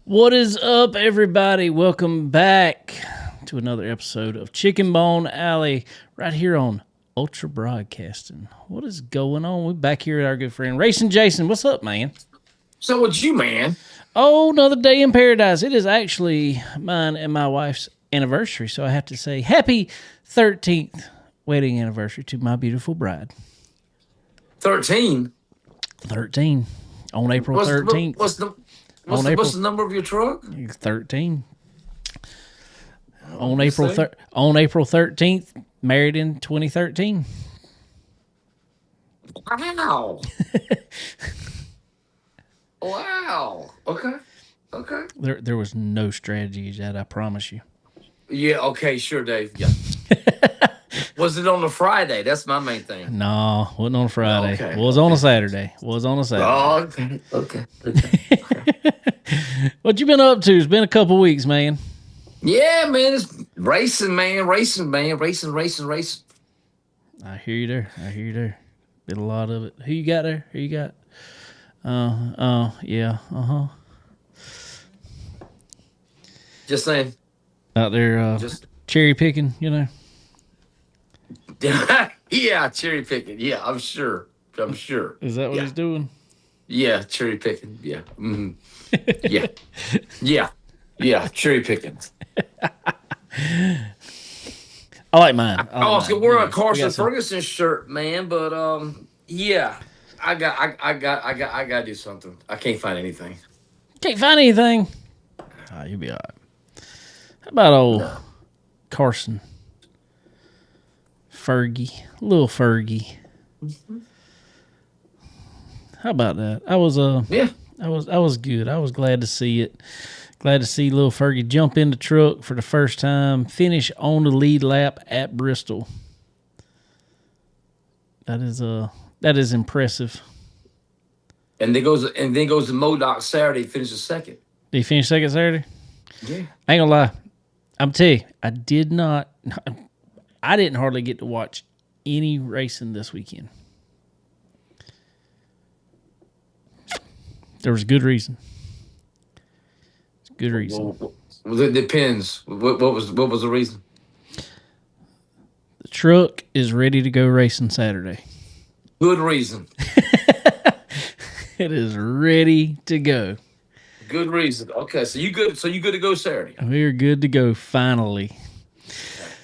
What is up, everybody? Welcome back to another episode of Chicken Bone Alley right here on Ultra Broadcasting. What is going on? We're back here at our good friend Racing Jason. What's up, man? So what's you, man? Oh, another day in paradise. It is actually mine and my wife's anniversary, so I have to say happy 13th wedding anniversary to my beautiful bride. 13. 13 on April 13th. What's the number of your truck? 13. On April 13th, married in 2013. Wow. Wow. Okay. There was no strategy, that I promise you. Yeah. Okay. Sure, Dave. Yeah. Was it on a Friday? That's my main thing. No, wasn't on a Friday. Okay. On a Saturday. Oh, okay. What you been up to? It's been a couple weeks, man. Yeah, man. It's racing, man. Racing. I hear you there. Been a lot of it. Who you got there? Yeah. Just saying. Out there cherry picking, you know. Yeah, cherry picking. Yeah, I'm sure. Is that what he's doing? Yeah, cherry picking. Yeah. Mm-hmm. Yeah, cherry picking. I like mine. I was gonna wear a Carson Ferguson shirt, man, but yeah, I gotta do something. I can't find anything. Oh, you'll be all right. How about old Carson Fergie, little Fergie? Mm-hmm. How about that? I was good. I was glad to see it. Glad to see little Fergie jump in the truck for the first time, finish on the lead lap at Bristol. That is impressive. And then goes to Modoc Saturday, finishes second. Did he finish second Saturday? Yeah. I ain't gonna lie. I'm tell you, I didn't hardly get to watch any racing this weekend. There was a good reason. Well, it depends. What was the reason? The truck is ready to go racing Saturday. Good reason. It is ready to go. Good reason. Okay, so you good to go Saturday. We're good to go finally.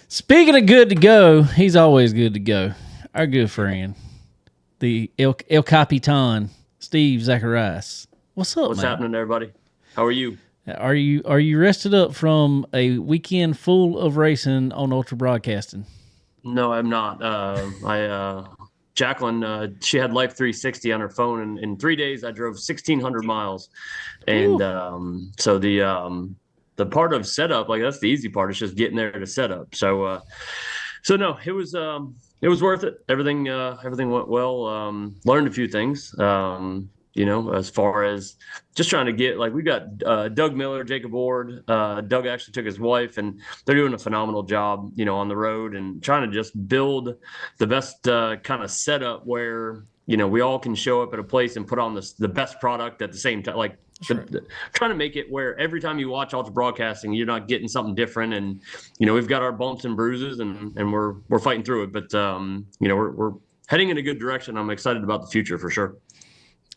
Speaking of good to go, he's always good to go. Our good friend, the El Capitan, Steve Zacharias. What's up, What's man? happening, everybody? How are you? Are you rested up from a weekend full of racing on Ultra Broadcasting? No, I'm not. Jacqueline, she had Life 360 on her phone, and in 3 days I drove 1,600 miles, and so the part of setup, like that's the easy part. It's just getting there to set up. So no, it was worth it. Everything went well. Learned a few things. As far as just trying to get, like, we got Doug Miller, Jacob Ward. Doug actually took his wife, and they're doing a phenomenal job, on the road and trying to just build the best kind of setup where, we all can show up at a place and put on the best product at the same time. Like, trying to make it where every time you watch Ultra Broadcasting, you're not getting something different. And, we've got our bumps and bruises, and we're fighting through it. But, we're heading in a good direction. I'm excited about the future for sure.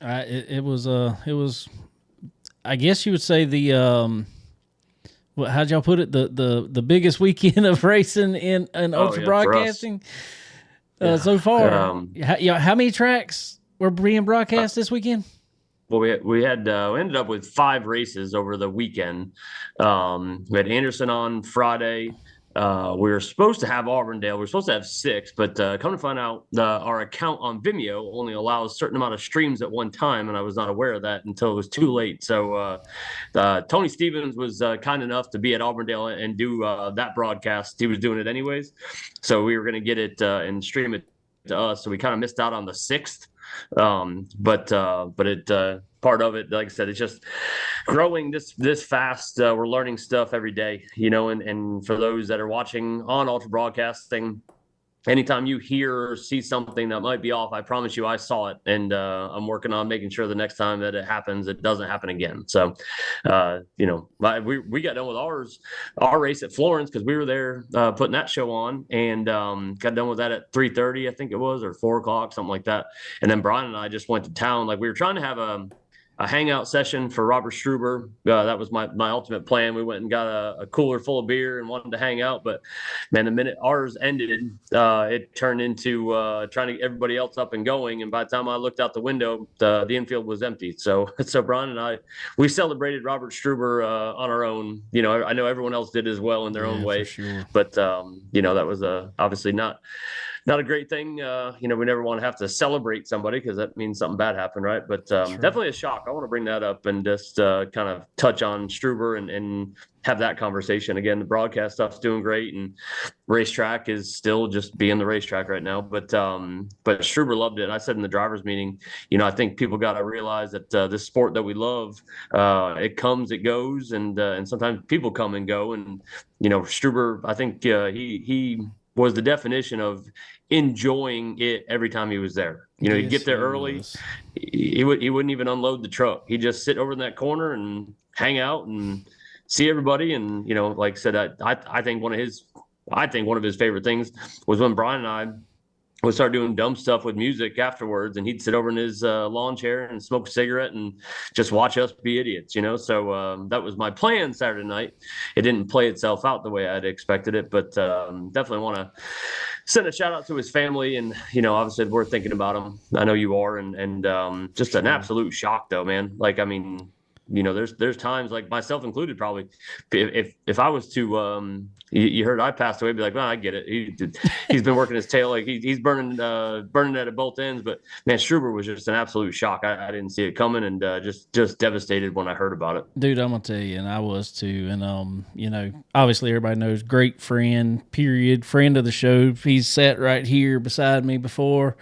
It was, I guess you would say how'd y'all put it? The biggest weekend of racing in Ultra Broadcasting so far. How many tracks were being broadcast this weekend? Well, we ended up with 5 races over the weekend. We had Anderson on Friday. We were supposed to have Auburndale. We were supposed to have 6, but come to find out, our account on Vimeo only allows a certain amount of streams at one time, and I was not aware of that until it was too late. So Tony Stevens was kind enough to be at Auburndale and do that broadcast. He was doing it anyways, so we were going to get it and stream it to us. So we kind of missed out on the 6th. But it part of it, like I said, it's just growing this fast. We're learning stuff every day, and for those that are watching on Ultra Broadcasting, anytime you hear or see something that might be off, I promise you I saw it. And I'm working on making sure the next time that it happens, it doesn't happen again. So, we got done with our race at Florence because we were there putting that show on, and got done with that at 3:30, I think it was, or 4 o'clock, something like that. And then Brian and I just went to town. Like, we were trying to have a hangout session for Robert Struber. That was my ultimate plan. We went and got a cooler full of beer and wanted to hang out. But man, the minute ours ended, it turned into trying to get everybody else up and going. And by the time I looked out the window, the infield was empty. So Brian and I, we celebrated Robert Struber on our own. I know everyone else did as well in their own way. Sure. But that was obviously not a great thing. We never want to have to celebrate somebody because that means something bad happened, right? But definitely a shock. I want to bring that up and just kind of touch on Struber and have that conversation. Again, the broadcast stuff's doing great, and racetrack is still just being the racetrack right now. But Struber loved it. I said in the drivers' meeting, I think people got to realize that this sport that we love, it comes, it goes, and sometimes people come and go. And Struber, I think he was the definition of enjoying it every time he was there. He'd get there early. He wouldn't even unload the truck. He'd just sit over in that corner and hang out and see everybody. And, like I said, I think one of his favorite things was when Brian and I would start doing dumb stuff with music afterwards, and he'd sit over in his lawn chair and smoke a cigarette and just watch us be idiots, So that was my plan Saturday night. It didn't play itself out the way I'd expected it, but definitely want to send a shout out to his family. And, obviously we're thinking about him. I know you are. And just an absolute shock though, man. Like, I mean, there's times, like myself included, probably if I was to, you heard I passed away, be like, well, I get it. He's been working his tail. Like he's burning it at both ends, but man, Struber was just an absolute shock. I didn't see it coming, and just devastated when I heard about it. Dude, I'm going to tell you, and I was too. And, obviously everybody knows, great friend, friend of the show. He's sat right here beside me before,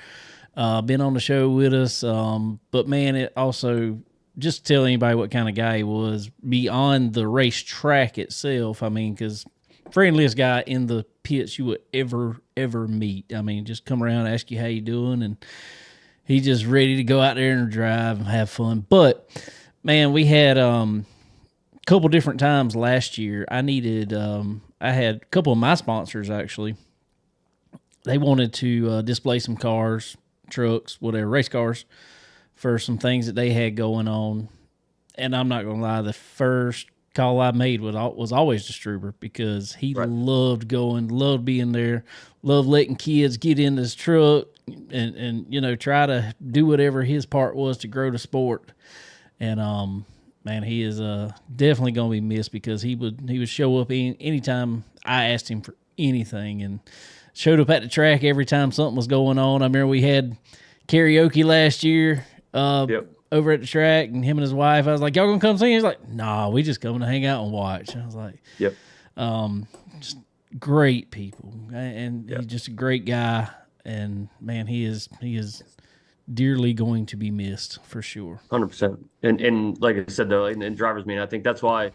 been on the show with us. But man, it also, just tell anybody what kind of guy he was beyond the racetrack itself. I mean, because friendliest guy in the pits you would ever meet. I mean, just come around, ask you how you doing, and he's just ready to go out there and drive and have fun. But man, we had a couple different times last year. I had a couple of my sponsors actually. They wanted to display some cars, trucks, whatever, race cars, for some things that they had going on. And I'm not going to lie, the first call I made was always to Struber, because he loved going, loved being there, loved letting kids get in his truck and try to do whatever his part was to grow the sport. And man, he is definitely going to be missed, because he would show up anytime I asked him for anything, and showed up at the track every time something was going on. I remember we had karaoke last year. Over at the track, and him and his wife, I was like, y'all gonna come sing? He's like, nah, we just coming to hang out and watch. And I was like, just great people, and he's just a great guy, and man, he is dearly going to be missed for sure. 100%. And like I said though, in driver's meeting, I think that's why,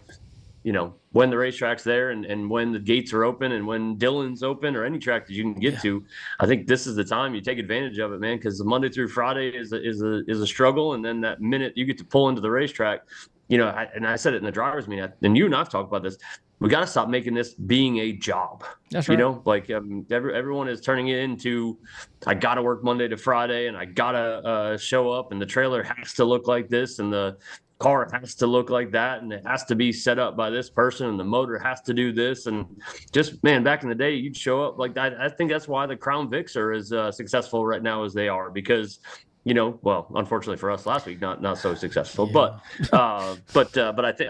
when the racetrack's there and when the gates are open and when Dillon's open, or any track that you can get to, I think this is the time you take advantage of it, man, because Monday through Friday is a struggle. And then that minute you get to pull into the racetrack, and I said it in the driver's meeting, and you and I've talked about this, we got to stop making this being a job. That's right. Like everyone is turning it into, I got to work Monday to Friday, and I got to show up, and the trailer has to look like this, and the car has to look like that, and it has to be set up by this person, and the motor has to do this. And just, man, back in the day, you'd show up like that. I think that's why the Crown Vics are as successful right now as they are, because well, unfortunately for us last week, not so successful, but I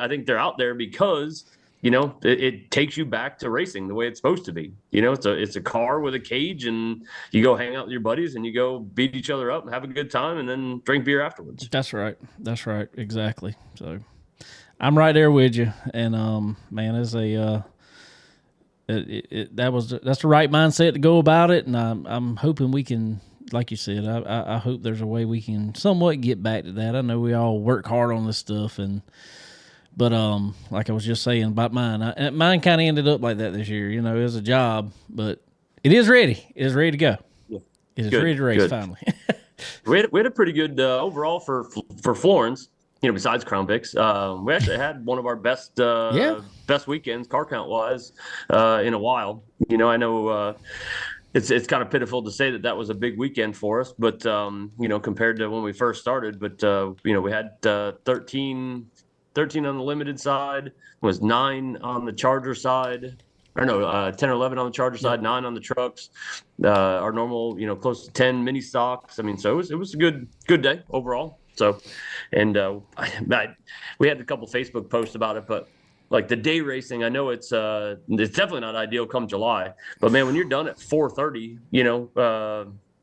think they're out there because it takes you back to racing the way it's supposed to be. It's a car with a cage, and you go hang out with your buddies, and you go beat each other up and have a good time, and then drink beer afterwards. That's right. Exactly. So I'm right there with you. And man, it's that's the right mindset to go about it. And I'm hoping we can, like you said, I hope there's a way we can somewhat get back to that. I know we all work hard on this stuff, but like I was just saying about mine, mine kind of ended up like that this year. It was a job, but It is ready. It is ready to go. Yeah. It is Good, ready to race good. finally. We had a pretty good overall for Florence. Besides Crown Vics, we actually had one of our best best weekends car count wise in a while. I know it's kind of pitiful to say that was a big weekend for us, but compared to when we first started, but we had 13 on the limited side, was 9 on the Charger side. Or no, 10 or 11 on the Charger side, 9 on the trucks. Our normal, close to 10 mini stocks. I mean, so it was a good day overall. So, and we had a couple Facebook posts about it, but like the day racing, I know it's definitely not ideal come July. But man, when you're done at 4:30,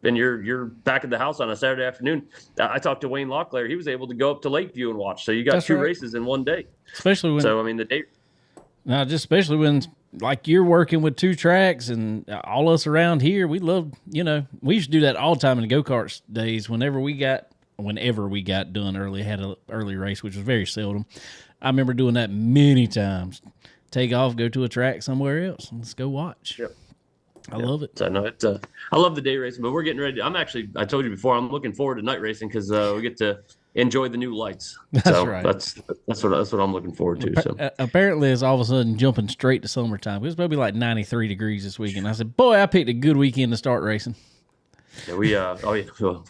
and you're back at the house on a Saturday afternoon, I talked to Wayne Locklear. He was able to go up to Lakeview and watch. So you got two races in one day. Especially when. So I mean the day. Now, just especially when like you're working with 2 tracks and all us around here, we love, we used to do that all the time in the go-karts days. Whenever we got done early, had an early race, which was very seldom. I remember doing that many times. Take off, go to a track somewhere else, and let's go watch. Yep. I love it. So no, I love the day racing, but we're getting ready. I told you before, I'm looking forward to night racing because we get to enjoy the new lights. That's right. That's what I'm looking forward to. So apparently, it's all of a sudden jumping straight to summertime. It was probably like 93 degrees this weekend. I said, "Boy, I picked a good weekend to start racing." Yeah,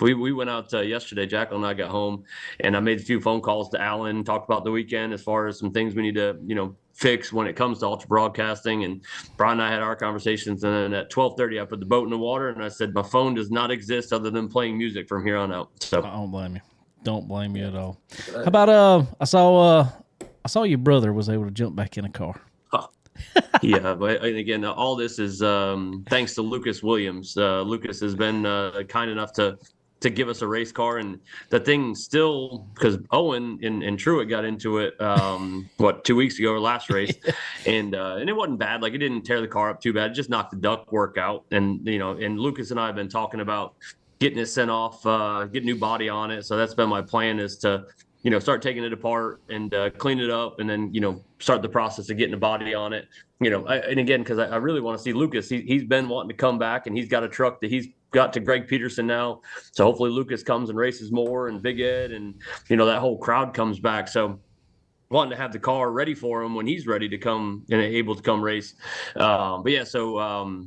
we went out yesterday. Jacqueline and I got home, and I made a few phone calls to Alan, talked about the weekend as far as some things we need to fix when it comes to ultra broadcasting. And Brian and I had our conversations, and then at 12:30 I put the boat in the water, and I said my phone does not exist other than playing music from here on out. So I don't blame you. Don't blame you at all. How about I saw your brother was able to jump back in a car. Yeah, but again, all this is thanks to Lucas Williams. Lucas has been kind enough to give us a race car, and the thing still, because Owen and Truett got into it 2 weeks ago or last race, and it wasn't bad. Like it didn't tear the car up too bad. It just knocked the duct work out, and and Lucas and I have been talking about getting it sent off, get new body on it. So that's been my plan, is to start taking it apart and clean it up, and then start the process of getting a body on it. And again, because I really want to see Lucas. He's been wanting to come back, and he's got a truck that he's got to Greg Peterson now. So hopefully Lucas comes and races more, and Big Ed, and that whole crowd comes back. So wanting to have the car ready for him when he's ready to come and able to come race. But yeah, so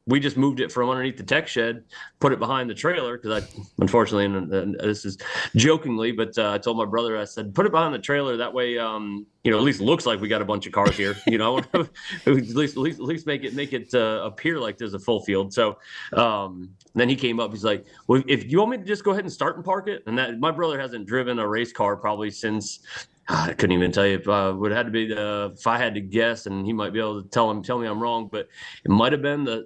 we just moved it from underneath the tech shed, put it behind the trailer, because unfortunately, and this is jokingly, but I told my brother, I said, put it behind the trailer. That way, at least it looks like we got a bunch of cars here. At least make it appear like there's a full field. So then he came up. He's like, well, if you want me to just go ahead and start and park it, and that my brother hasn't driven a race car probably since. I couldn't even tell you. Would have had to be if I had to guess, and he might be able to tell me I'm wrong, but it might have been the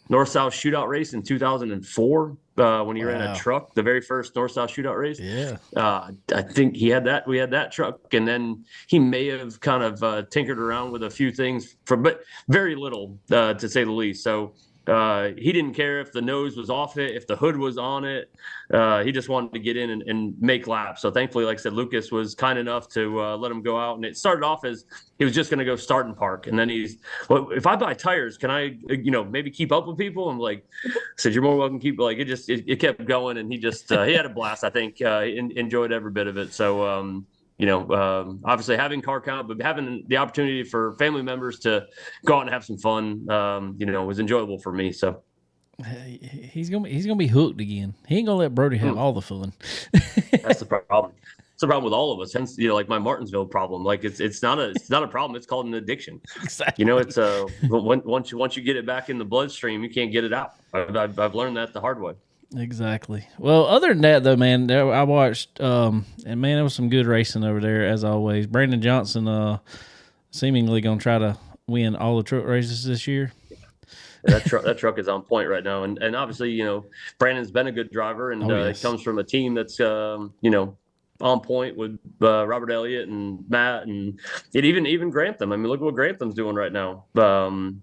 North-South Shootout race in 2004 when he ran a truck, the very first North-South Shootout race. Yeah. I think he had that. We had that truck, and then he may have kind of tinkered around with a few things, but very little to say the least. So. He didn't care if the nose was off it, if the hood was on it. He just wanted to get in and make laps. So thankfully, like I said, Lucas was kind enough to let him go out. And it started off as he was just going to go start and park. And then if I buy tires, can I, maybe keep up with people? I'm like, I said, you're more welcome to keep. Like it kept going, and he just he had a blast. I think enjoyed every bit of it. So. Obviously having car count, but having the opportunity for family members to go out and have some fun, was enjoyable for me. So he's gonna be hooked again. He ain't gonna let Brody have all the fun. That's the problem. It's a problem with all of us. Hence, like my Martinsville problem. Like it's not a problem. It's called an addiction. Exactly. It's once you get it back in the bloodstream, you can't get it out. I've learned that the hard way. Exactly. Well, other than that, though, man, I watched, and man, there was some good racing over there as always. Brandon Johnson, seemingly gonna try to win all the truck races this year. That truck is on point right now, and obviously, Brandon's been a good driver, and he comes from a team that's on point with Robert Elliott and Matt, and even Grantham. I mean, look what Grantham's doing right now.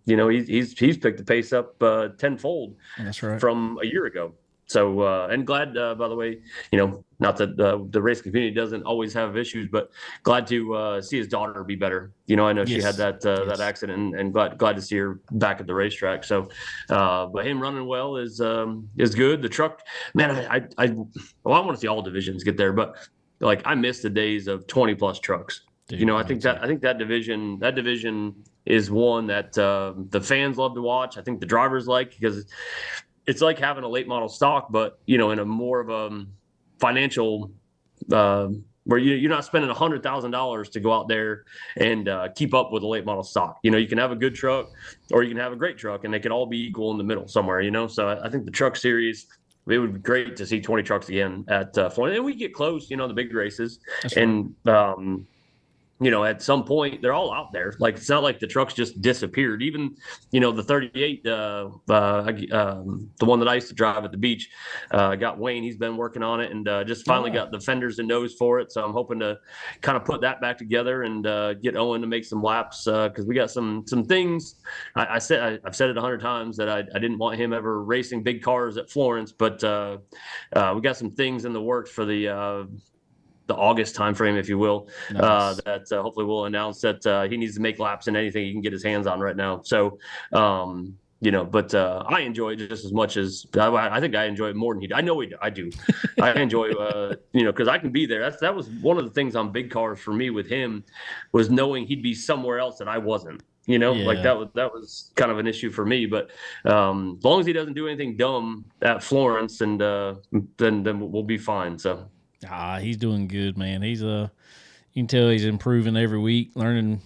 He's picked the pace up tenfold. That's right. From a year ago. So and glad, by the way, not that the race community doesn't always have issues, but glad to see his daughter be better. I know she had that accident, and glad to see her back at the racetrack. So, but him running well is good. The truck, man, I want to see all divisions get there, but like I miss the days of 20 plus trucks. Dude, I think that division is one that the fans love to watch. I think the drivers like, because it's like having a late model stock, but in a more of a financial where you're not spending $100,000 to go out there and keep up with a late model stock. You can have a good truck or you can have a great truck, and they can all be equal in the middle somewhere. So I think the truck series, it would be great to see 20 trucks again at Florida, and we get close. The big races. That's and right. At some point they're all out there. Like, it's not like the trucks just disappeared. Even, the 38, the one that I used to drive at the beach, got Wayne. He's been working on it and just finally got the fenders and nose for it. So I'm hoping to kind of put that back together and get Owen to make some laps because we got some things. I've said it 100 times that I didn't want him ever racing big cars at Florence, but we got some things in the works for the August timeframe, if you will, nice. That hopefully we'll announce that he needs to make laps in anything he can get his hands on right now. So, but I enjoy it just as much as I think I enjoy it more than he does. I know I do. I enjoy, because I can be there. That was one of the things on big cars for me with him, was knowing he'd be somewhere else that I wasn't. Like that was kind of an issue for me. But as long as he doesn't do anything dumb at Florence, and then we'll be fine. So. He's doing good, man. He's you can tell he's improving every week, learning,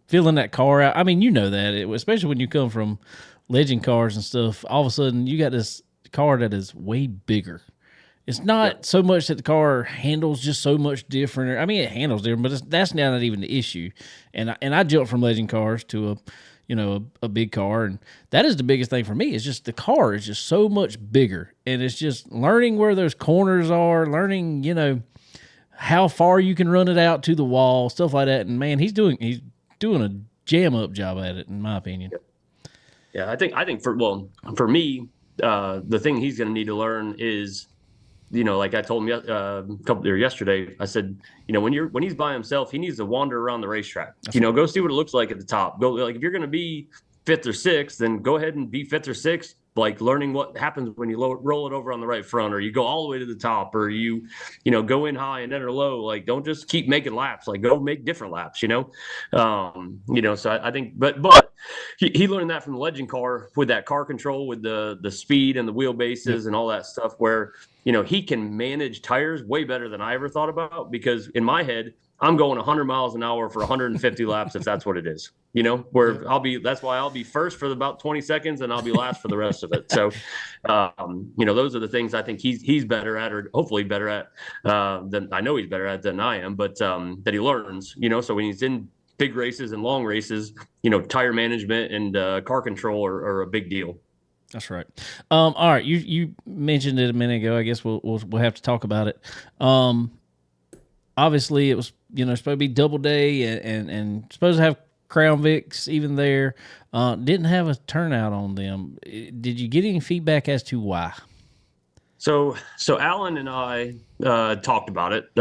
filling that car out. I mean, that, especially when you come from legend cars and stuff. All of a sudden, you got this car that is way bigger. It's not so much that the car handles just so much different. I mean, it handles different, but that's not even the issue. And I jumped from legend cars to a big car, and that is the biggest thing for me. Is just the car is just so much bigger, and it's just learning where those corners are, learning how far you can run it out to the wall, stuff like that. And man, he's doing a jam up job at it, in my opinion. Yeah, I think for me, the thing he's going to need to learn is, like I told him yesterday, I said, when he's by himself, he needs to wander around the racetrack. Go see what it looks like at the top. Go, like, if you're going to be fifth or sixth, then go ahead and be fifth or sixth. Like, learning what happens when you roll it over on the right front, or you go all the way to the top, or you go in high and enter low. Like, don't just keep making laps. Like, go make different laps. So I think, but he learned that from the legend car, with that car control, with the speed and the wheelbases and all that stuff, where he can manage tires way better than I ever thought about, because in my head, I'm going 100 miles an hour for 150 laps, if that's what it is, where that's why I'll be first for about 20 seconds and I'll be last for the rest of it. So, those are the things I think he's better at, or hopefully better at, than I know he's better at than I am, but that he learns, so when he's in big races and long races, tire management and car control are a big deal. That's right. All right. You mentioned it a minute ago. I guess we'll have to talk about it. Obviously it was, supposed to be double day and supposed to have Crown Vics even there. Didn't have a turnout on them. Did you get any feedback as to why? So Alan and I talked about it,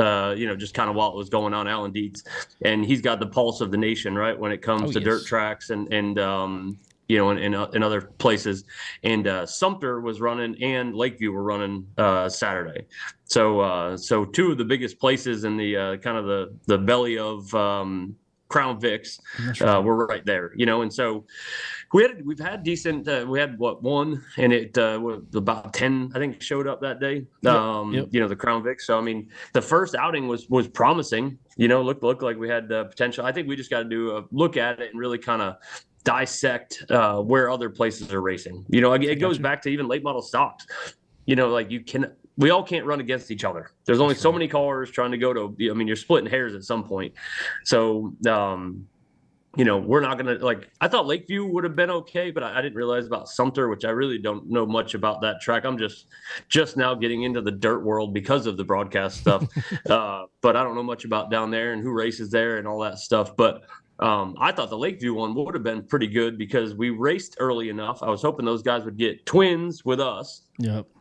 just kind of while it was going on, Alan Dietz, and he's got the pulse of the nation, right, when it comes to dirt tracks and in other places. And Sumter was running and Lakeview were running Saturday. So two of the biggest places in the kind of the belly of Crown Vics were right there, and so we've had decent. We had one, and it about 10, I think, showed up that day. The Crown Vics. So I mean, the first outing was promising. Looked like we had potential. I think we just got to do a look at it and really kind of dissect where other places are racing. It goes back to even late model stocks. We all can't run against each other. There's only so many cars trying to go to, you're splitting hairs at some point. So, we're not going to I thought Lakeview would have been okay, but I didn't realize about Sumter, which I really don't know much about that track. I'm just now getting into the dirt world because of the broadcast stuff. But I don't know much about down there and who races there and all that stuff. But I thought the Lakeview one would have been pretty good because we raced early enough. I was hoping those guys would get twins with us,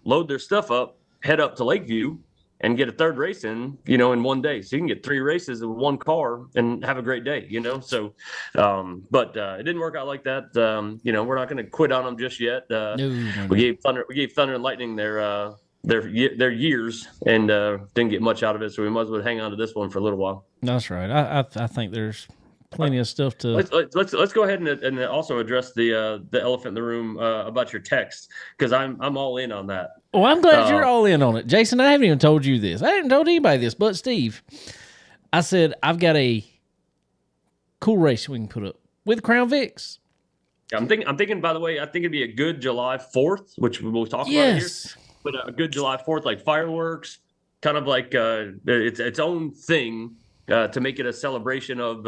load their stuff up, head up to Lakeview, and get a third race in one day. So you can get 3 races with one car and have a great day, So, but it didn't work out like that. We're not going to quit on them just yet. No. We gave Thunder and Lightning their years and didn't get much out of it. So we might as well hang on to this one for a little while. That's right. I think there's plenty of stuff to. Let's go ahead and also address the elephant in the room about your text, because I'm all in on that. Well, I'm glad you're all in on it, Jason. I haven't even told you this. I haven't told anybody this, but Steve. I said I've got a cool race we can put up with Crown Vics. I'm thinking. By the way, I think it'd be a good July 4th, which we'll talk about here. But a good July 4th, like fireworks, kind of like its own thing. To make it a celebration of,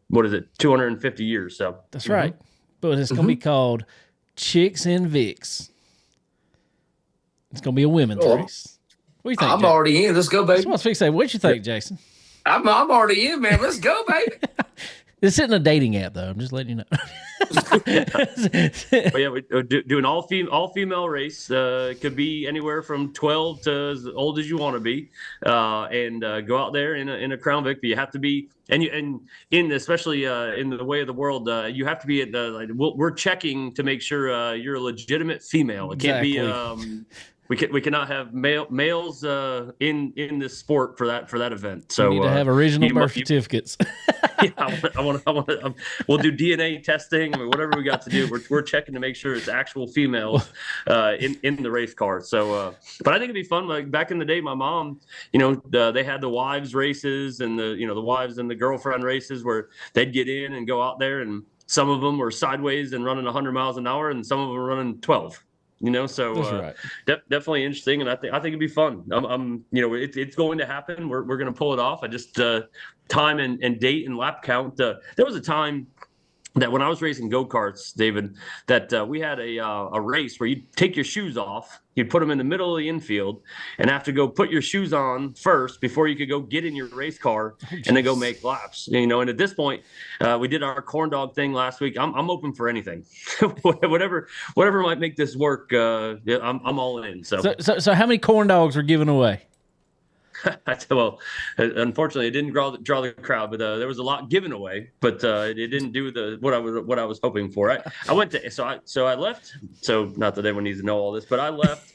what is it, 250 years. So that's right. But it's going to be called Chicks and Vics. It's going to be a women's race. What do you think? I'm already in. Let's go, baby. That's what I was fixing to say. What you think, Jason? I'm already in, man. Let's go, baby. This isn't a dating app, though. I'm just letting you know. But yeah, we do an all female race. It could be anywhere from 12 to as old as you want to be, and go out there in a Crown Vic. But you have to be, especially in the way of the world, you have to be at the. We're checking to make sure you're a legitimate female. It can't be. We cannot have males in this sport for that event. So we need to have original birth certificates. Yeah, I want to. We'll do DNA testing. I mean, whatever we got to do, we're checking to make sure it's actual females in the race car. So, but I think it'd be fun. Like back in the day, my mom, they had the wives races and the wives and the girlfriend races where they'd get in and go out there, and some of them were sideways and running 100 miles an hour, and some of them were running 12. So right. Definitely interesting, and I think it'd be fun. It's going to happen. We're going to pull it off. I just time and date and lap count. There was a time that when I was racing go-karts, David, that we had a race where you'd take your shoes off, you'd put them in the middle of the infield, and have to go put your shoes on first before you could go get in your race car and then go make laps. And at this point, we did our corn dog thing last week. I'm open for anything, whatever might make this work. I'm all in. So how many corn dogs were given away? Well, unfortunately, it didn't draw the crowd, but there was a lot given away. But it didn't do what I was hoping for. I went to so I left. So not that everyone needs to know all this, but I left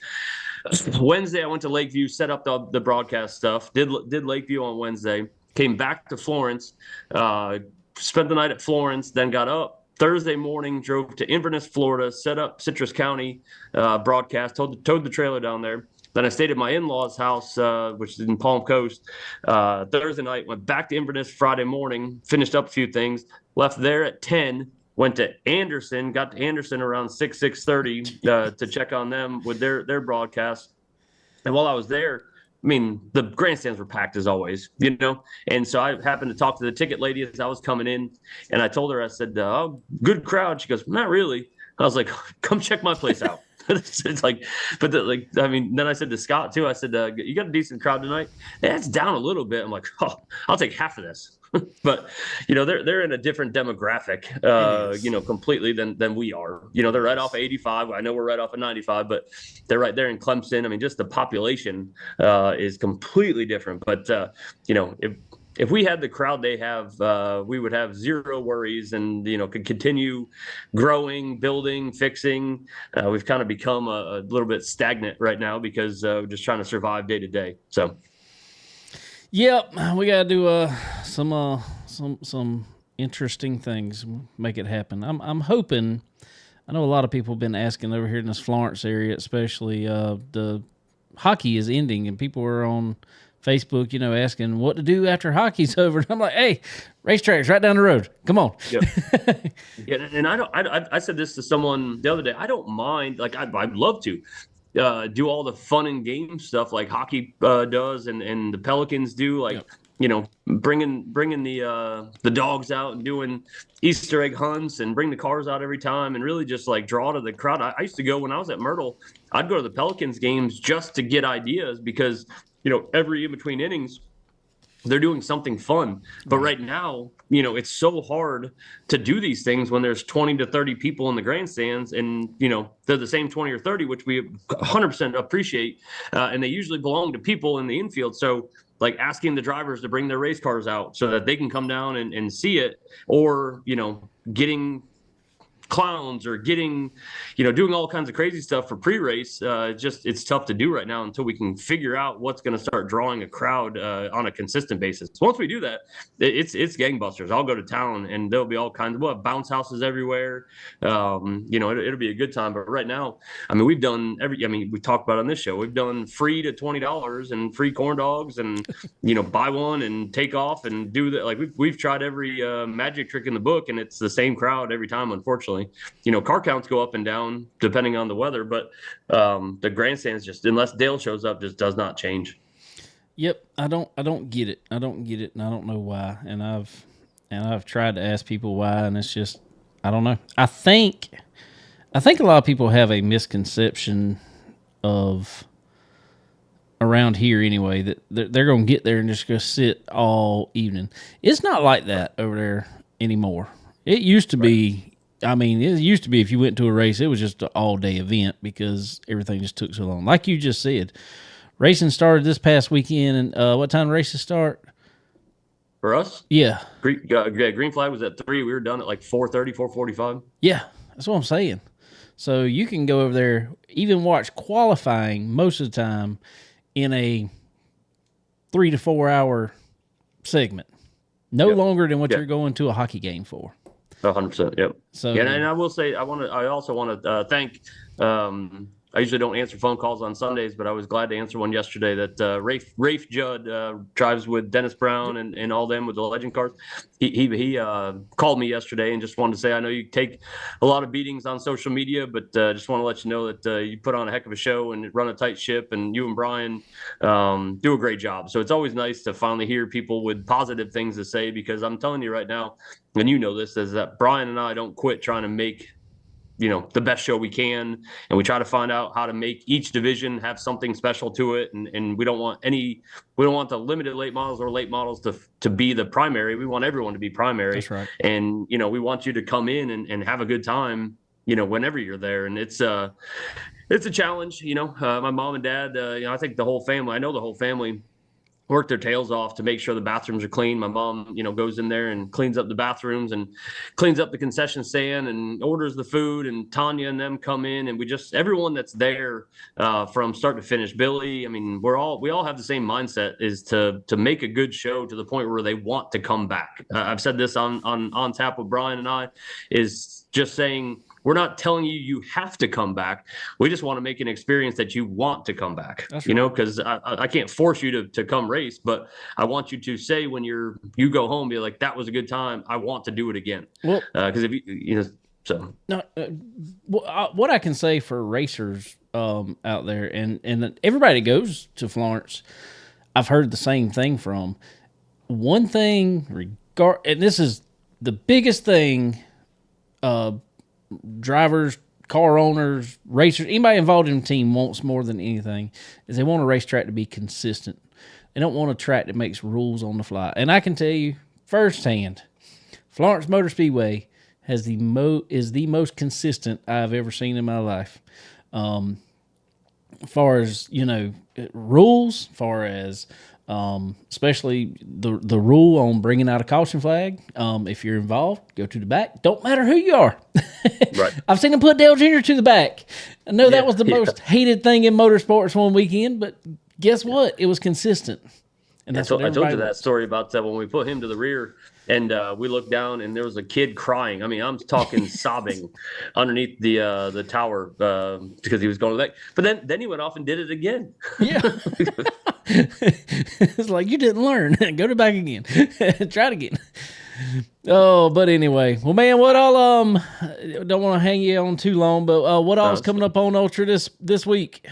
Wednesday. I went to Lakeview, set up the broadcast stuff. Did Lakeview on Wednesday. Came back to Florence. Spent the night at Florence. Then got up Thursday morning. Drove to Inverness, Florida. Set up Citrus County broadcast. Towed the trailer down there. Then I stayed at my in-laws' house, which is in Palm Coast, Thursday night. Went back to Inverness Friday morning, finished up a few things, left there at 10, went to Anderson, got to Anderson around 6:30 to check on them with their broadcast. And while I was there, I mean, the grandstands were packed as always, And so I happened to talk to the ticket lady as I was coming in, and I told her, I said, "Oh, good crowd." She goes, "Not really." I was like, "Come check my place out." It's like, but then I said to Scott too, I said, "You got a decent crowd tonight?" Yeah, it's down a little bit. I'm like, "Oh, I'll take half of this." But they're in a different demographic, completely than we are. They're right off of 85. I know we're right off of 95, but they're right there in Clemson. I mean, just the population is completely different. But if we had the crowd they have, we would have zero worries and, could continue growing, building, fixing. We've kind of become a little bit stagnant right now because we're just trying to survive day to day. So. Yep. We got to do some interesting things, make it happen. I'm hoping, I know a lot of people have been asking over here in this Florence area, especially the hockey is ending and people are on Facebook, asking what to do after hockey's over. And I'm like, hey, racetrack's right down the road. Come on. Yep. Yeah, and I said this to someone the other day. I don't mind. Like, I'd love to do all the fun and game stuff like hockey does and the Pelicans do. Like, bringing the dogs out and doing Easter egg hunts and bring the cars out every time and really just like draw to the crowd. I used to go when I was at Myrtle. I'd go to the Pelicans games just to get ideas because every in between innings they're doing something fun. But right now, it's so hard to do these things when there's 20 to 30 people in the grandstands and, they're the same 20 or 30, which we 100% appreciate. And they usually belong to people in the infield. So like asking the drivers to bring their race cars out so that they can come down and see it, or, getting clowns or getting, doing all kinds of crazy stuff for pre-race. It's tough to do right now until we can figure out what's going to start drawing a crowd on a consistent basis. Once we do that, it's gangbusters. I'll go to town and there'll be all kinds of bounce houses everywhere. It'll be a good time. But right now, we've done we talked about on this show, we've done free to $20 and free corn dogs and, buy one and take off and do that. Like we've tried every magic trick in the book and it's the same crowd every time, unfortunately. Car counts go up and down depending on the weather, but the grandstands just, unless Dale shows up, just does not change. Yep, I don't get it. I don't get it, and I don't know why. And I've tried to ask people why, and it's just I don't know. I think a lot of people have a misconception of around here anyway that they're going to get there and just go sit all evening. It's not like that over there anymore. It used to be. It used to be if you went to a race, it was just an all-day event because everything just took so long. Like you just said, racing started this past weekend, and what time races start? For us? Yeah. Green flag was at 3. We were done at like 4:30, 4:45. Yeah, that's what I'm saying. So you can go over there, even watch qualifying most of the time in a 3 to 4 hour segment. No longer than what you're going to a hockey game for. 100%. Yep. So, and I will say, I also want to thank. I usually don't answer phone calls on Sundays, but I was glad to answer one yesterday that Rafe Judd drives with Dennis Brown and all them with the legend cars. He called me yesterday and just wanted to say, I know you take a lot of beatings on social media, but just want to let you know that you put on a heck of a show and run a tight ship, and you and Brian do a great job. So it's always nice to finally hear people with positive things to say, because I'm telling you right now, and you know this, is that Brian and I don't quit trying to make the best show we can, and we try to find out how to make each division have something special to it, and we don't want the limited late models or late models to be the primary. We want everyone to be primary. That's right. And we want you to come in and have a good time whenever you're there. And it's a challenge. My mom and dad, I think the whole family work their tails off to make sure the bathrooms are clean. My mom, goes in there and cleans up the bathrooms and cleans up the concession stand and orders the food, and Tanya and them come in, and everyone that's there from start to finish. Billy, we all have the same mindset, is to make a good show to the point where they want to come back. I've said this on tap with Brian and I, is just saying, we're not telling you have to come back. We just want to make an experience that you want to come back. That's right. Because I can't force you to come race, but I want you to say when you go home, be like, that was a good time. I want to do it again. Well, because if so. No, what I can say for racers out there, and everybody that goes to Florence, I've heard the same thing from. One thing, and this is the biggest thing, drivers, car owners, racers, anybody involved in the team wants more than anything, is they want a racetrack to be consistent. They don't want a track that makes rules on the fly. And I can tell you firsthand, Florence Motor Speedway is the most consistent I've ever seen in my life. As far as, rules, as far as especially the rule on bringing out a caution flag. If you're involved, go to the back. Don't matter who you are. Right. I've seen them put Dale Jr. to the back. I know that was the most hated thing in motorsports one weekend, but guess what? It was consistent. And that's what I told you that story about that when we put him to the rear, and we looked down and there was a kid crying. I'm talking sobbing underneath the tower because he was going to the back. But then he went off and did it again. Yeah. It's like, you didn't learn. Go to back again. Try it again. Oh, but anyway. Well, man, what all don't want to hang you on too long, but what all is coming up on Ultra this week?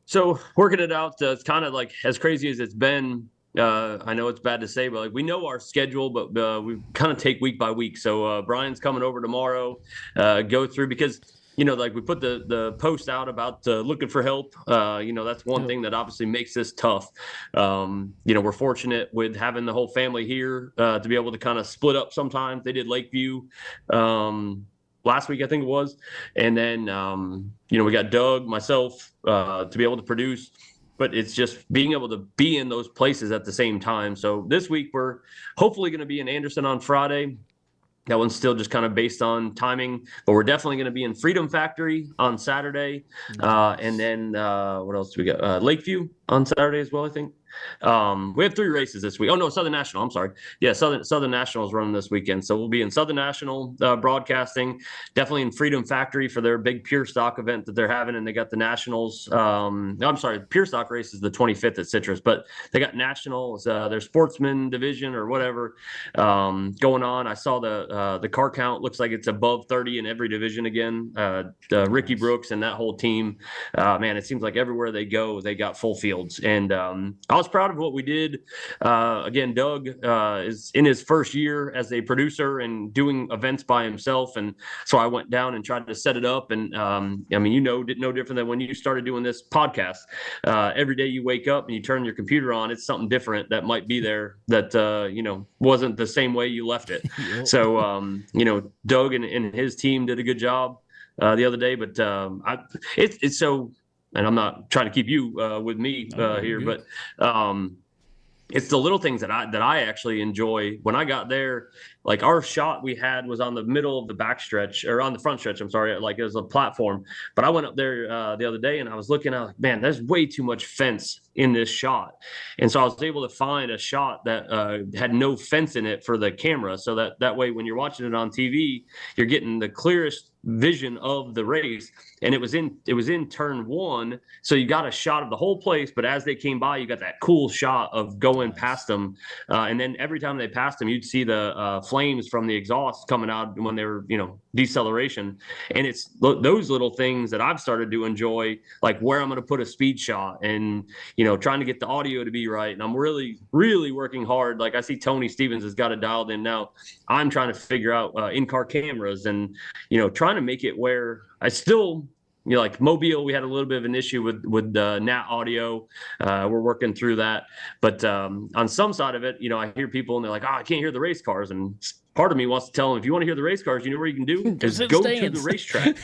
So working it out, it's kind of like as crazy as it's been. I know it's bad to say, but like we know our schedule, but we kind of take week by week. So Brian's coming over tomorrow, go through because like we put the post out about looking for help. That's one thing that obviously makes this tough. We're fortunate with having the whole family here to be able to kind of split up. Sometimes they did Lakeview last week, I think it was, and then we got Doug, myself to be able to produce. But it's just being able to be in those places at the same time. So this week we're hopefully going to be in Anderson on Friday. That one's still just kind of based on timing, but we're definitely going to be in Freedom Factory on Saturday. And then what else do we got? Lakeview on Saturday as well, I think. We have 3 races this week. Oh no, Southern National. I'm sorry. Yeah, Southern National is running this weekend, so we'll be in Southern National broadcasting. Definitely in Freedom Factory for their big pure stock event that they're having, and they got the Nationals. I'm sorry, pure stock race is the 25th at Citrus, but they got Nationals, their sportsman division or whatever going on. I saw the car count looks like it's above 30 in every division again. Ricky Brooks and that whole team, man, it seems like everywhere they go, they got full fields, and I was proud of what we did. Again, Doug is in his first year as a producer and doing events by himself. And so I went down and tried to set it up. And no different than when you started doing this podcast. Every day you wake up and you turn your computer on, it's something different that might be there that, wasn't the same way you left it. Yep. So, Doug and his team did a good job the other day, but it's so. And I'm not trying to keep you with me here, but it's the little things that I actually enjoy. When I got there, like our shot we had was on the middle of the backstretch or on the front stretch. I'm sorry, like it was a platform. But I went up there the other day and I was looking at, like, man, there's way too much fence in this shot. And so I was able to find a shot that had no fence in it for the camera. So that way, when you're watching it on TV, you're getting the clearest vision of the race. And it was in turn 1. So you got a shot of the whole place. But as they came by, you got that cool shot of going past them. And then every time they passed them, you'd see the flames from the exhaust coming out when they were, deceleration. And it's those little things that I've started to enjoy, like where I'm going to put a speed shot and, trying to get the audio to be right. And I'm really, really working hard. Like I see Tony Stevens has got it dialed in now. I'm trying to figure out in-car cameras and, trying to make it where I still, like Mobile, we had a little bit of an issue with Nat Audio. We're working through that. But on some side of it, I hear people and they're like, I can't hear the race cars. And part of me wants to tell them, if you want to hear the race cars, you know what you can do is go to the racetrack.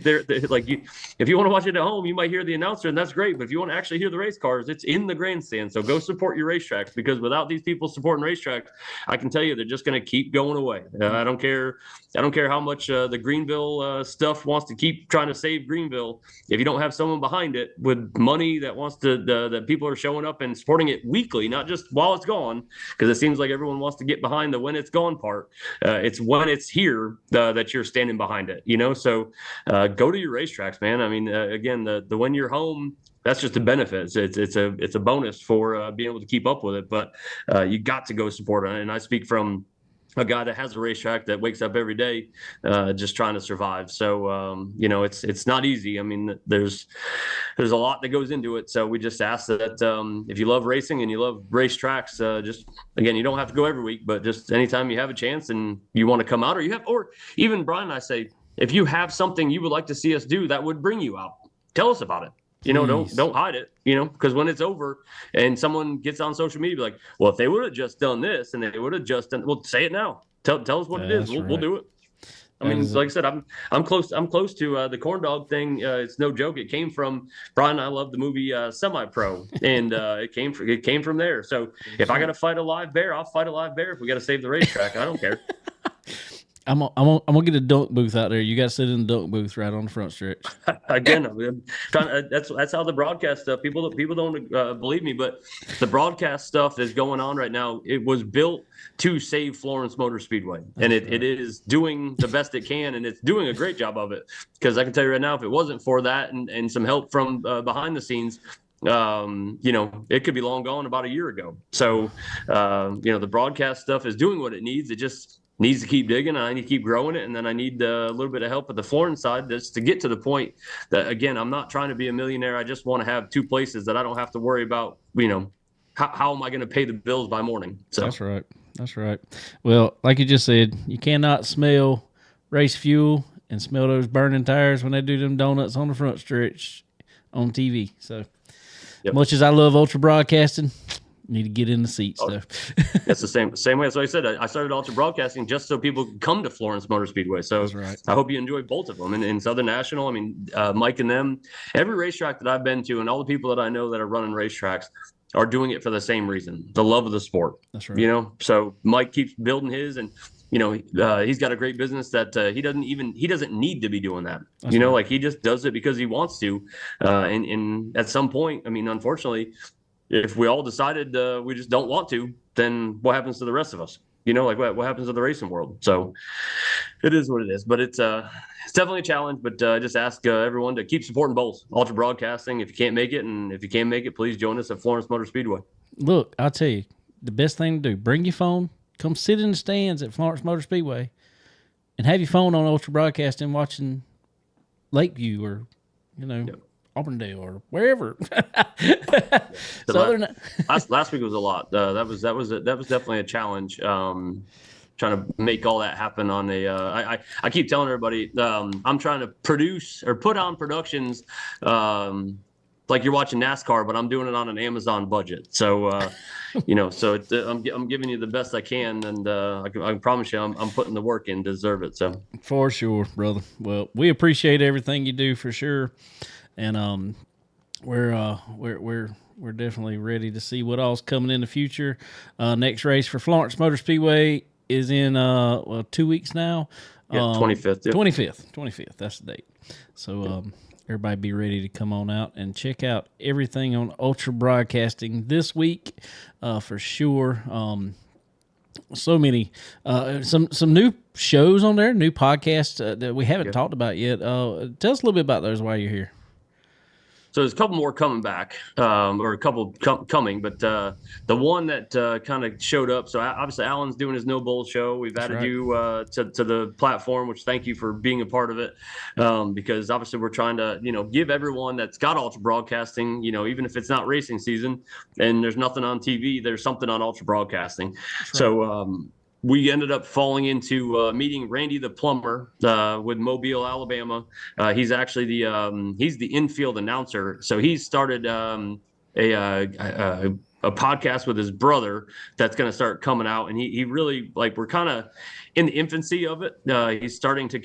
They're like if you want to watch it at home, you might hear the announcer, and that's great. But if you want to actually hear the race cars, it's in the grandstand. So go support your racetracks, because without these people supporting racetracks, I can tell you they're just going to keep going away. I don't care how much the Greenville stuff wants to keep trying to save Greenville. If you don't have someone behind it with money that wants to, that people are showing up and supporting it weekly, not just while it's gone, because it seems like everyone wants to get behind the when it's gone part. It's when it's here that you're standing behind it, so go to your racetracks, man. I mean, again, the when you're home, that's just a benefit. It's a bonus for being able to keep up with it, but you got to go support it. And I speak from a guy that has a racetrack that wakes up every day just trying to survive. So, it's not easy. I mean, there's a lot that goes into it. So we just ask that if you love racing and you love racetracks, just, again, you don't have to go every week, but just anytime you have a chance and you want to come out, or even Brian and I say, if you have something you would like to see us do that would bring you out, tell us about it. Don't hide it, because when it's over and someone gets on social media, be like, well, if they would have just done this and they would have just done, well, say it now. Tell us what it is. We'll do it. I mean, like I said, I'm close to the corn dog thing. It's no joke. It came from Brian. I love the movie Semi-Pro, and it came from there. So if I got to fight a live bear, I'll fight a live bear. If we got to save the racetrack, I don't care. I'm gonna get a dunk booth out there. You got to sit in the dunk booth right on the front stretch. Again, that's how the broadcast stuff. People don't believe me, but the broadcast stuff that's going on right now, it was built to save Florence Motor Speedway, and it is doing the best it can, and it's doing a great job of it. Because I can tell you right now, if it wasn't for that and some help from behind the scenes, it could be long gone about a year ago. So, the broadcast stuff is doing what it needs. It just needs to keep digging. I need to keep growing it. And then I need a little bit of help at the Florence side just to get to the point that, again, I'm not trying to be a millionaire. I just want to have 2 places that I don't have to worry about, how am I going to pay the bills by morning? So That's right. That's right. Well, like you just said, you cannot smell race fuel and smell those burning tires when they do them donuts on the front stretch on TV. So, much as I love ultra broadcasting, need to get in the seats though. That's the same way. So I said I started ultra broadcasting just so people could come to Florence Motor Speedway. So I hope you enjoy both of them. And in Southern National, I mean, Mike and them, every racetrack that I've been to, and all the people that I know that are running racetracks are doing it for the same reason: the love of the sport. That's right. You know, so Mike keeps building his, and you know, he's got a great business that he doesn't need to be doing that. That's right. Like he just does it because he wants to. And at some point, I mean, unfortunately, if we all decided we just don't want to, then what happens to the rest of us? You know, like what happens to the racing world? So it is what it is. But it's definitely a challenge. But just ask everyone to keep supporting both ultra broadcasting if you can't make it, and if you can make it, please join us at Florence Motor Speedway. Look, I'll tell you, the best thing to do: bring your phone, come sit in the stands at Florence Motor Speedway, and have your phone on ultra broadcasting, watching Lakeview or Auburndale or wherever. Last week was a lot. That was definitely a challenge. Trying to make all that happen on a. I keep telling everybody I'm trying to produce or put on productions like you're watching NASCAR, but I'm doing it on an Amazon budget. So I'm giving you the best I can, and I can promise you I'm putting the work in to deserve it. So for sure, brother. Well, we appreciate everything you do for sure. And we're definitely ready to see what all's coming in the future. Next race for Florence Motor Speedway is in 2 weeks now. 25th. Yeah. 25th. That's the date. So everybody be ready to come on out and check out everything on Ultra Broadcasting this week for sure. So many some new shows on there, new podcasts that we haven't talked about yet. Tell us a little bit about those while you're here. So there's a couple more coming back, or a couple coming, but the one that kind of showed up. So obviously Alan's doing his No Bull show. We've added you to the platform, which thank you for being a part of it, because obviously we're trying to give everyone that's got ultra broadcasting, even if it's not racing season and there's nothing on TV, there's something on ultra broadcasting. Right. So we ended up falling into meeting Randy the plumber with Mobile, Alabama. He's actually he's the infield announcer. So he started a podcast with his brother that's going to start coming out, and he really we're kind of in the infancy of it. He's starting to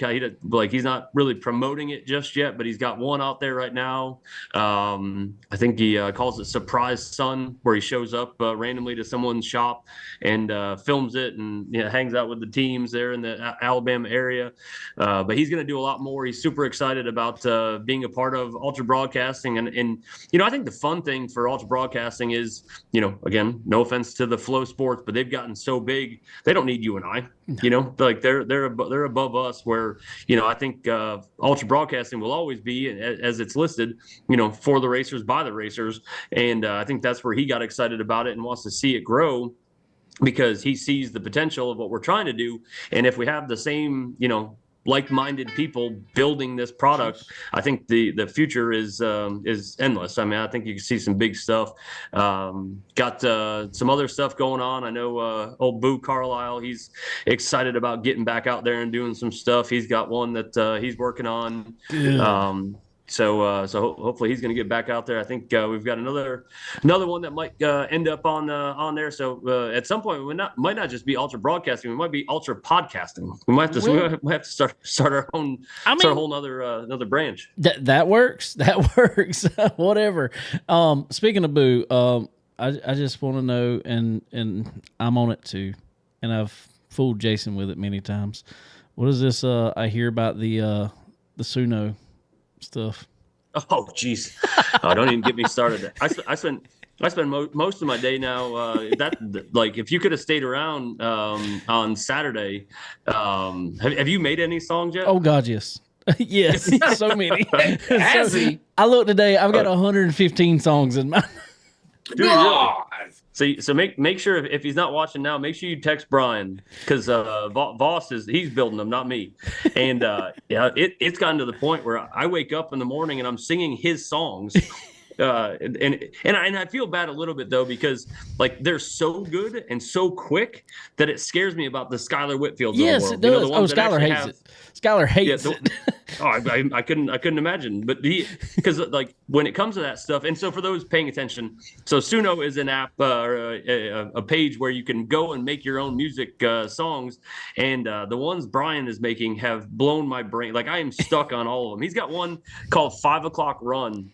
he's not really promoting it just yet, but he's got one out there right now. I think he calls it Surprise Son, where he shows up randomly to someone's shop and films it and hangs out with the teams there in the Alabama area. But he's going to do a lot more. He's super excited about being a part of Ultra Broadcasting, and I think the fun thing for Ultra Broadcasting is, again, no offense to the Flow Sports, but they've gotten so big they don't need you and I. They're above us, where I think Ultra Broadcasting will always be, as it's listed, for the racers, by the racers, and I think that's where he got excited about it and wants to see it grow, because he sees the potential of what we're trying to do. And if we have the same like-minded people building this product, I think the future is endless. I mean, I think you can see some big stuff. Got some other stuff going on. I know old Boo Carlisle, he's excited about getting back out there and doing some stuff. He's got one that he's working on. So hopefully he's going to get back out there. I think we've got another one that might end up on there. So at some point we might not just be Ultra Broadcasting. We might be Ultra Podcasting. We might have to start our own, start a whole another branch. That works. That works. Whatever. Speaking of Boo, I just want to know, and I'm on it too, and I've fooled Jason with it many times. What is this? I hear about the Suno stuff. Oh, geez. Don't even get me started. I spend most of my day now. If you could have stayed around on Saturday, have you made any songs yet? Oh God, yes. Yes, so many. I looked today. I've got 115 songs in my. Dude, really? So make sure if he's not watching now, make sure you text Brian, because Voss he's building them, not me. And it's gotten to the point where I wake up in the morning and I'm singing his songs And I feel bad a little bit though, because like they're so good and so quick that it scares me about the Skylar Whitfields Yes, of it the world. does. The ones that Skylar actually hates it. Skylar hates it. Oh, I couldn't imagine, but because like when it comes to that stuff, and so for those paying attention, so Suno is an app or a page where you can go and make your own music songs, and the ones Brian is making have blown my brain. Like I am stuck on all of them. He's got one called 5 o'clock Run.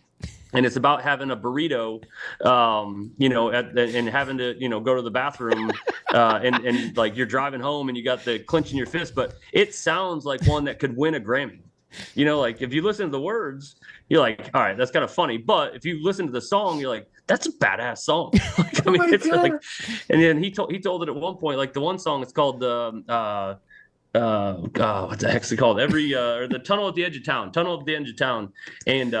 And it's about having a burrito, and having to, go to the bathroom, and like you're driving home and you got the clench in your fist, but it sounds like one that could win a Grammy. Like if you listen to the words, you're like, all right, that's kind of funny. But if you listen to the song, you're like, that's a badass song. Like, I mean, it's like, and then he told it at one point, like the one song, it's called what the heck's it called? Or the Tunnel at the Edge of Town, and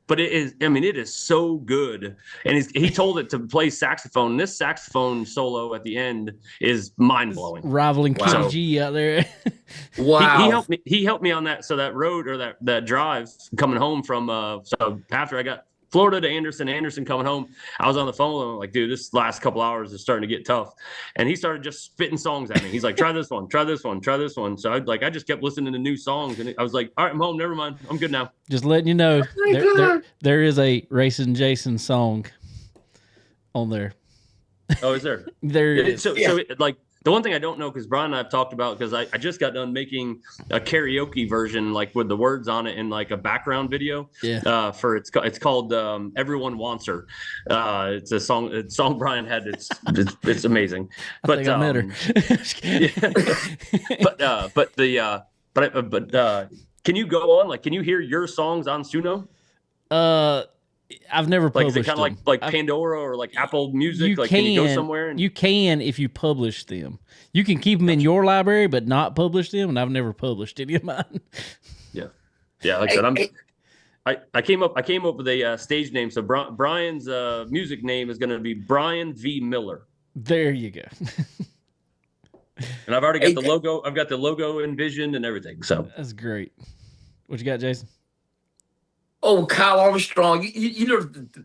but it is so good. And he told it to play saxophone. This saxophone solo at the end is mind blowing, rivaling Kenny G out there. Wow. He helped me on that. So that road or that drive coming home from so after I got Florida to Anderson coming home, I was on the phone with him like, dude, this last couple hours is starting to get tough. And he started just spitting songs at me. He's like, try this one, try this one, try this one. So I just kept listening to new songs, and I was like, all right, I'm home, never mind, I'm good now. Just letting you know, there is a Racing Jason song on there. Oh, is there? There is. So like the one thing I don't know, because Brian and I have talked about, because I just got done making a karaoke version, like with the words on it in like a background video. Yeah. For it's called Everyone Wants Her. It's a song Brian had. It's amazing. I think I met her. But can you go on? Like, can you hear your songs on Suno? I've never published them. Is it kind of like Pandora or like Apple Music? Can you go somewhere? You can if you publish them. You can keep them in your library, but not publish them. And I've never published any of mine. Yeah. Like I said, I came up with a stage name. So Brian's music name is going to be Brian V. Miller. There you go. And I've already got the logo. I've got the logo envisioned and everything. So that's great. What you got, Jason? Oh, Kyle Armstrong! You know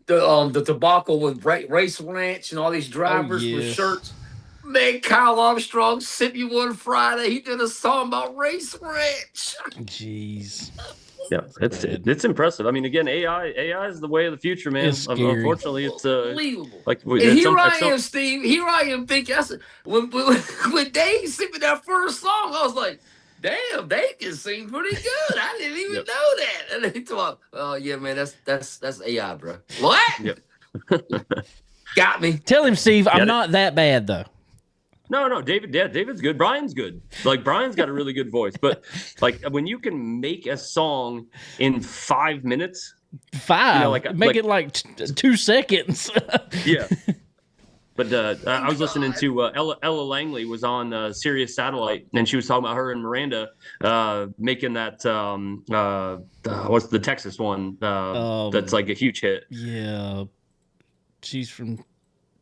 the debacle with Race Ranch and all these drivers with shirts. Man, Kyle Armstrong sent me one Friday. He did a song about Race Ranch. Jeez. Yeah, it's impressive. I mean, again, AI is the way of the future, man. Unfortunately, it's unbelievable. And here I am, Steve. Here I am thinking. When Dave sent me that first song, I was like, damn, they can sing pretty good. I didn't even know that. And they talk, oh yeah, man, that's AI, bro. What? Yep. Got me. Tell him, Steve, I'm not that bad though. No, David's good. Brian's good. Like Brian's got a really good voice, but like when you can make a song in 5 minutes, make it like 2 seconds. Yeah. But I was listening to Ella Langley was on Sirius Satellite, and she was talking about her and Miranda making that what's the Texas one that's like a huge hit. Yeah, she's from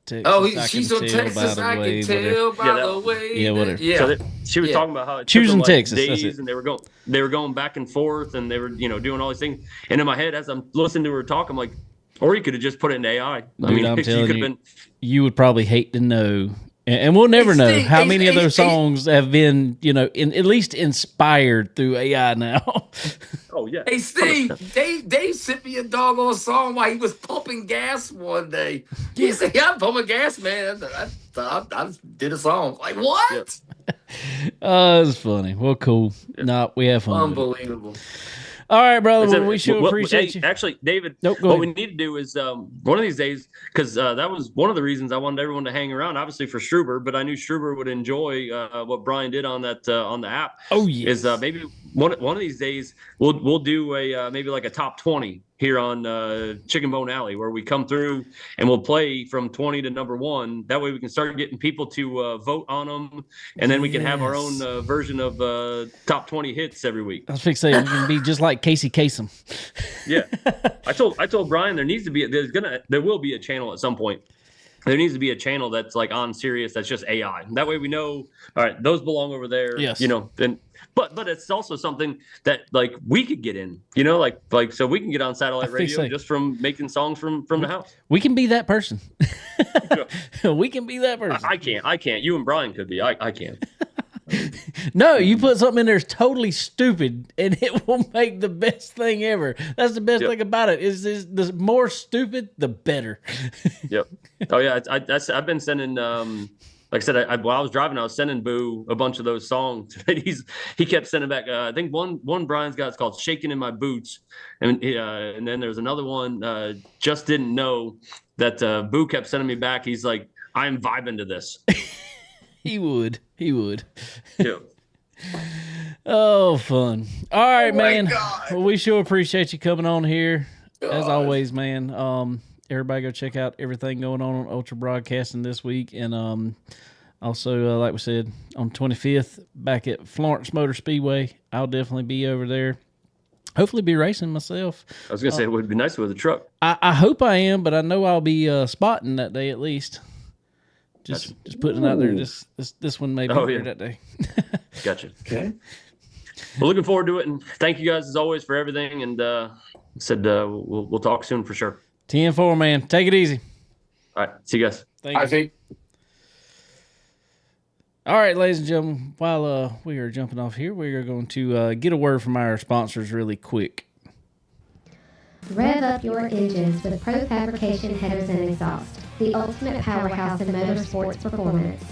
Texas. Oh, she's from Texas. I can tell by the way. Yeah, whatever. Yeah. So she was talking about how it choosing took them, Texas. Days, and they were going back and forth, and they were doing all these things. And in my head, as I'm listening to her talk, I'm like, or you could have just put it in AI. I'm telling you, you would probably hate to know, and we'll never know how many of those songs have been, at least inspired through AI now. Oh yeah. Hey Steve, Dave sent me a doggone song while he was pumping gas one day. He said, "Yeah, I'm pumping gas, man." I did a song. Like what? Oh, it was funny. Well, cool. Yeah. No, we have fun. Unbelievable. All right, brother. Well, we sure appreciate you. Actually, David, what we need to do is one of these days, because that was one of the reasons I wanted everyone to hang around, obviously for Struber, but I knew Struber would enjoy what Brian did on that on the app. Oh yeah. Is maybe one of these days we'll do a maybe like a top 20 here on Chicken Bone Alley, where we come through and we'll play from 20 to number 1. That way we can start getting people to vote on them, and then we can have our own version of top 20 hits every week. I was fixing to say, we can be just like Casey Kasem. Yeah, I told Brian there will be a channel at some point there needs to be a channel that's like on Sirius that's just AI. That way we know, all right, those belong over there. Yes. And but it's also something that like we could get in, like so we can get on satellite radio just from making songs from the house. We can be that person. We can be that person. I can't. You and Brian could be. I can't. No, you put something in there that's totally stupid, and it will make the best thing ever. That's the best thing about it. Is the more stupid, the better. Yep. Oh yeah, I've been sending. Like I said, while I was driving, I was sending Boo a bunch of those songs. He kept sending back. I think one Brian's got is called "Shaking in My Boots," and then there's another one. Just didn't know that Boo kept sending me back. He's like, "I'm vibing to this." He would. Yeah. Oh, fun. All right, man. God. Well, we sure appreciate you coming on here. As always, man. Everybody go check out everything going on Ultra Broadcasting this week. And also, like we said, on 25th, back at Florence Motor Speedway. I'll definitely be over there. Hopefully be racing myself. I was going to say it would be nice with a truck. I hope I am, but I know I'll be spotting that day at least. Just putting it out there. This one may be here that day. Gotcha. Okay. Well, looking forward to it, and thank you guys as always for everything. And we'll talk soon for sure. 10-4, man. Take it easy. All right. See you guys. Thank you. I think. All right, ladies and gentlemen. While we are jumping off here, we are going to get a word from our sponsors really quick. Rev up your engines with Pro Fabrication Headers and Exhaust, the ultimate powerhouse in motorsports performance.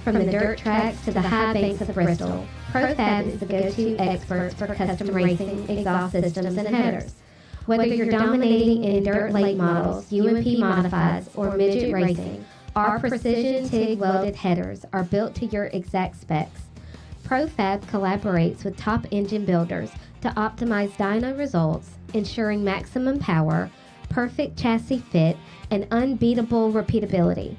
From the dirt tracks to the high banks of Bristol, ProFab is the go-to experts for custom racing, exhaust systems, and headers. Whether you're dominating in dirt late models, UMP modifieds, or midget racing, our precision TIG welded headers are built to your exact specs. ProFab collaborates with top engine builders to optimize dyno results, ensuring maximum power, perfect chassis fit, and unbeatable repeatability.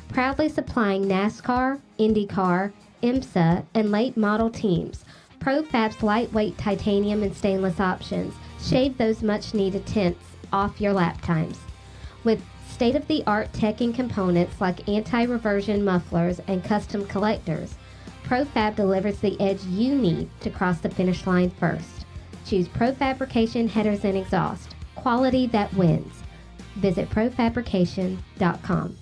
Proudly supplying NASCAR, IndyCar, IMSA, and late model teams, ProFab's lightweight titanium and stainless options shave those much-needed tenths off your lap times. With state-of-the-art tech and components like anti-reversion mufflers and custom collectors, ProFab delivers the edge you need to cross the finish line first. Choose ProFabrication Headers and Exhaust. Quality that wins. Visit profabrication.com.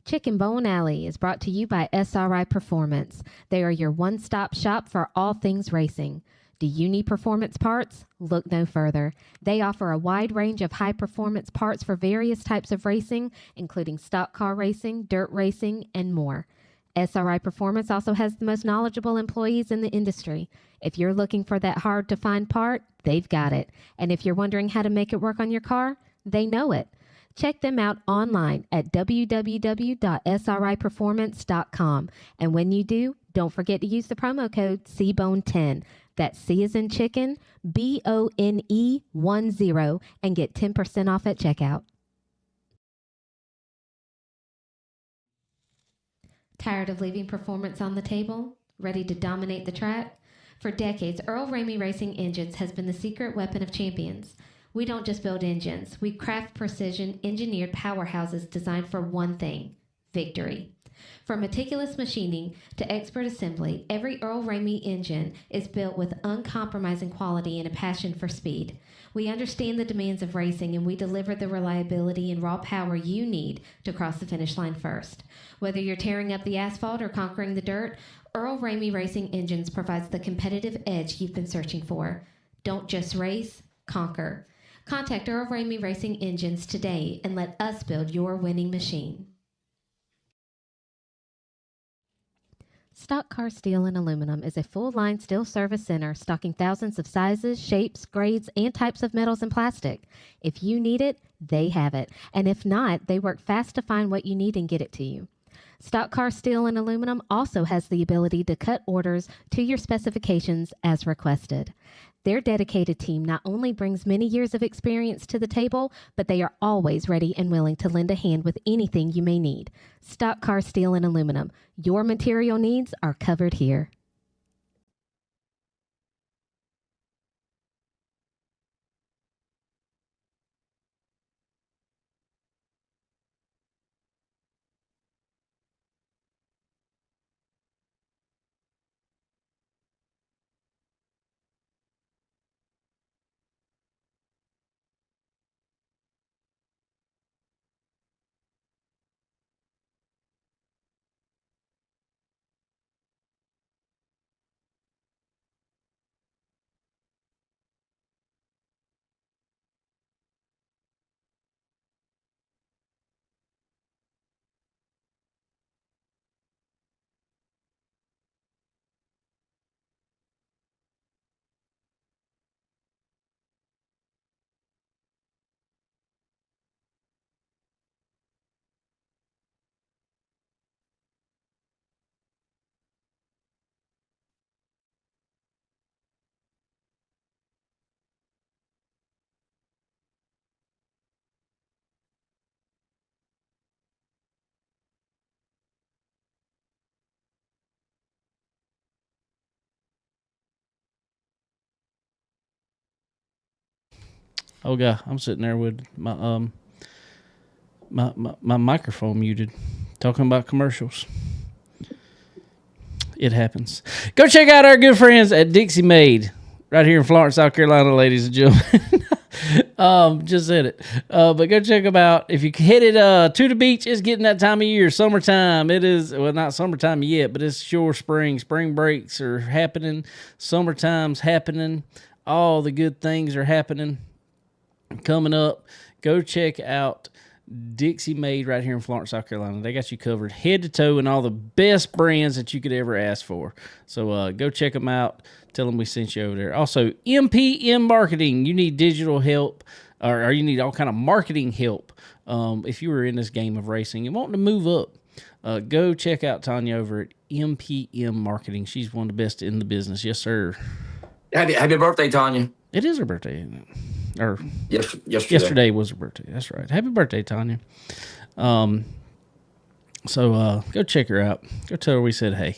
Chicken Bone Alley is brought to you by SRI Performance. They are your one-stop shop for all things racing. Do you need performance parts? Look no further. They offer a wide range of high-performance parts for various types of racing, including stock car racing, dirt racing, and more. SRI Performance also has the most knowledgeable employees in the industry. If you're looking for that hard-to-find part, they've got it. And if you're wondering how to make it work on your car, they know it. Check them out online at www.sriperformance.com. And when you do, don't forget to use the promo code CBONE10. That's C as in chicken, BONE10, and get 10% off at checkout. Tired of leaving performance on the table? Ready to dominate the track? For decades, Earl Ramey Racing Engines has been the secret weapon of champions. We don't just build engines. We craft precision, engineered powerhouses designed for one thing: victory. From meticulous machining to expert assembly, every Earl Ramey engine is built with uncompromising quality and a passion for speed. We understand the demands of racing, and we deliver the reliability and raw power you need to cross the finish line first. Whether you're tearing up the asphalt or conquering the dirt, Earl Ramey Racing Engines provides the competitive edge you've been searching for. Don't just race, conquer. Contact Earl Ramey Racing Engines today and let us build your winning machine. Stock Car Steel and Aluminum is a full-line steel service center stocking thousands of sizes, shapes, grades, and types of metals and plastic. If you need it, they have it. And if not, they work fast to find what you need and get it to you. Stock Car Steel and Aluminum also has the ability to cut orders to your specifications as requested. Their dedicated team not only brings many years of experience to the table, but they are always ready and willing to lend a hand with anything you may need. Stock Car Steel and Aluminum. Your material needs are covered here. Oh God, I'm sitting there with my my microphone muted, talking about commercials. It happens. Go check out our good friends at Dixie Made, right here in Florence, South Carolina, ladies and gentlemen. Just said it. But go check them out. If you headed to the beach, it's getting that time of year, summertime. It is, well, not summertime yet, but it's sure spring. Spring breaks are happening. Summertime's happening. All the good things are happening. Coming up, go check out Dixie Made right here in Florence, South Carolina. They got you covered head to toe in all the best brands that you could ever ask for. So go check them out. Tell them we sent you over there. Also, MPM Marketing. You need digital help, or you need all kind of marketing help. If you were in this game of racing and wanting to move up, go check out Tanya over at MPM Marketing. She's one of the best in the business. Yes, sir. Happy birthday, Tanya. It is her birthday, isn't it? Or yesterday was her birthday. That's right. Happy birthday, Tanya. So go check her out. Go tell her we said hey.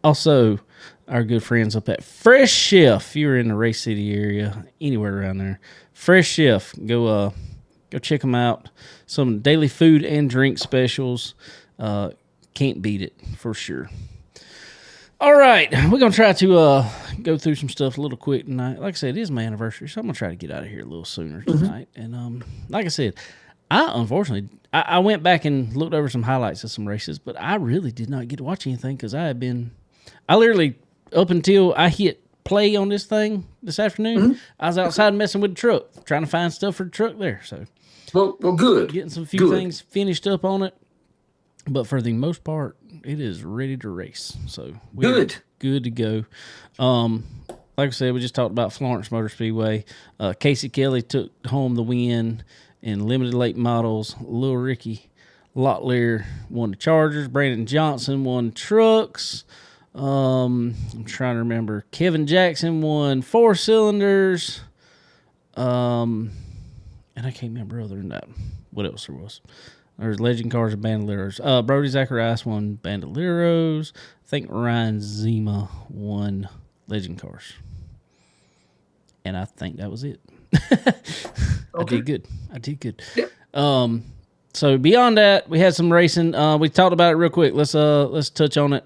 Also, our good friends up at Fresh Chef. If you're in the Race City area, anywhere around there, Fresh Chef. Go check them out. Some daily food and drink specials. Can't beat it for sure. All right, we're going to try to go through some stuff a little quick tonight. Like I said, it is my anniversary, so I'm going to try to get out of here a little sooner tonight. And like I said, I went back and looked over some highlights of some races, but I really did not get to watch anything because I literally, up until I hit play on this thing this afternoon, I was outside messing with the truck, trying to find stuff for the truck there. So, well, good. Getting some few things finished up on it. But for the most part, it is ready to race. So we're good to go. Like I said, we just talked about Florence Motor Speedway. Casey Kelly took home the win in limited late models. Lil Ricky Locklear won the Chargers. Brandon Johnson won trucks. I'm trying to remember. Kevin Jackson won 4 cylinders. And I can't remember other than that what else there was. There's Legend Cars and Bandoleros. Brody Zacharias won Bandoleros. I think Ryan Zima won Legend Cars. And I think that was it. I did good. Yeah. So beyond that, we had some racing. We talked about it real quick. Let's touch on it.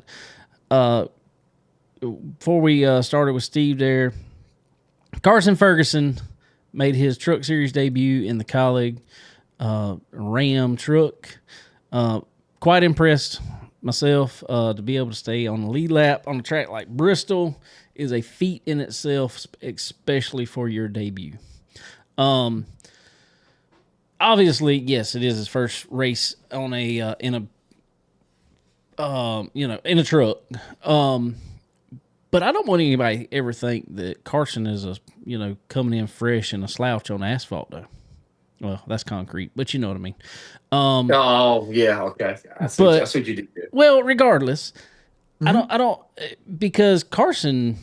Before we started with Steve there, Carson Ferguson made his Truck Series debut in the Colleague Ram truck. Quite impressed myself to be able to stay on the lead lap on a track like Bristol is a feat in itself, especially for your debut. Obviously, yes, it is his first race on a in a truck. But I don't want anybody to ever think that Carson is coming in fresh and a slouch on asphalt though. Well, that's concrete, but you know what I mean. Okay. I see what you did there. Well, regardless, I don't because Carson,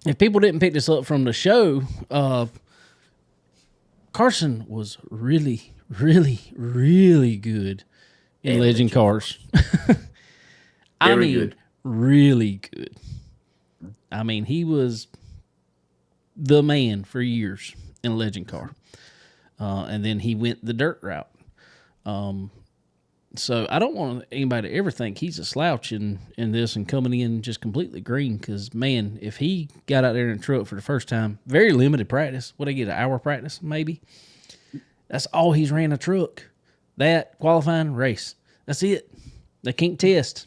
if people didn't pick this up from the show, Carson was really, really, really good in Legend Cars. Good. Really good. I mean, he was the man for years in Legend Car. And then he went the dirt route. So I don't want anybody to ever think he's a slouch in this and coming in just completely green. Because, man, if he got out there in a truck for the first time, very limited practice. What, they get, an hour practice maybe? That's all he's ran a truck. That, qualifying, race. That's it. They can't test.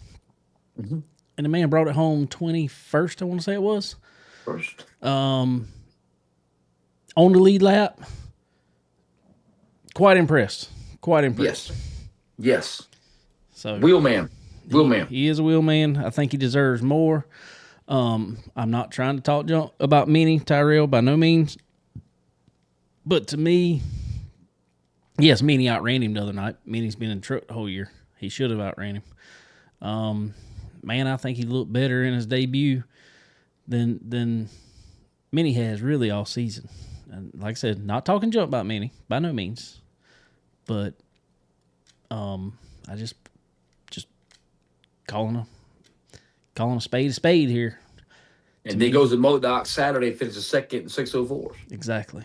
Mm-hmm. And the man brought it home 21st, I want to say it was. First. On the lead lap. Quite impressed. Yes. So wheelman. He is a wheelman. I think he deserves more. I'm not trying to talk junk about Minnie Tyrell by no means. But to me, yes, Minnie outran him the other night. Minnie's been in the truck the whole year. He should have outran him. Man, I think he looked better in his debut than Minnie has really all season. And like I said, not talking junk about Minnie by no means. But I just calling a spade here. And then goes to Modoc Saturday and finishes second in 6:04. Exactly.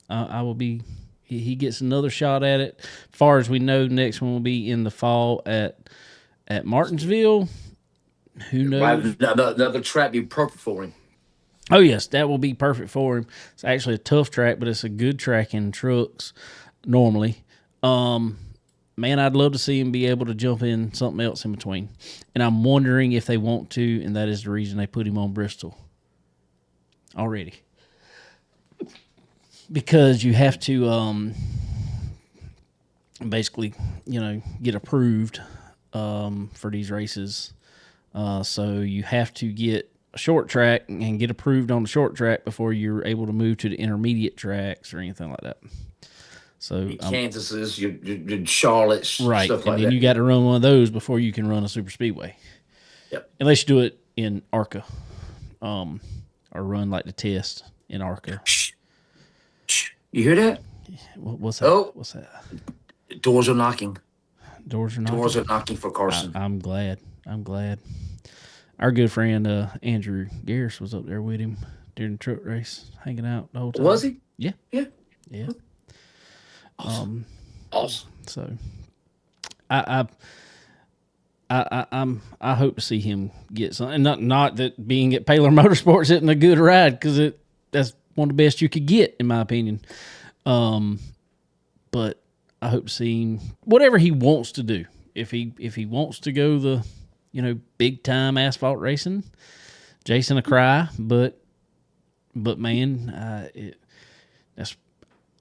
I will be. He gets another shot at it. As far as we know, next one will be in the fall at Martinsville. Who knows? Another track be perfect for him. Oh yes, that will be perfect for him. It's actually a tough track, but it's a good track in trucks normally. Man, I'd love to see him be able to jump in something else in between. And I'm wondering if they want to, and that is the reason they put him on Bristol already. Because you have to basically, get approved for these races. So you have to get a short track and get approved on the short track before you're able to move to the intermediate tracks or anything like that. So Kansas, your Charlotte's, right, stuff and like then that. you got to run one of those before you can run a super speedway. Yep. Unless you do it in ARCA, or run like the test in ARCA. Shh. You hear that? What's that? Oh. What's that? Doors are knocking. Doors are knocking. Doors are knocking for Carson. I'm glad. Our good friend Andrew Garris was up there with him during the truck race, hanging out the whole time. Was he? Yeah. Yeah. Awesome. So, I hope to see him get something. Not that being at Paler Motorsports isn't a good ride, because that's one of the best you could get, in my opinion. But I hope to see him, whatever he wants to do. If he wants to go the big time asphalt racing, Jason a cry, but man, that's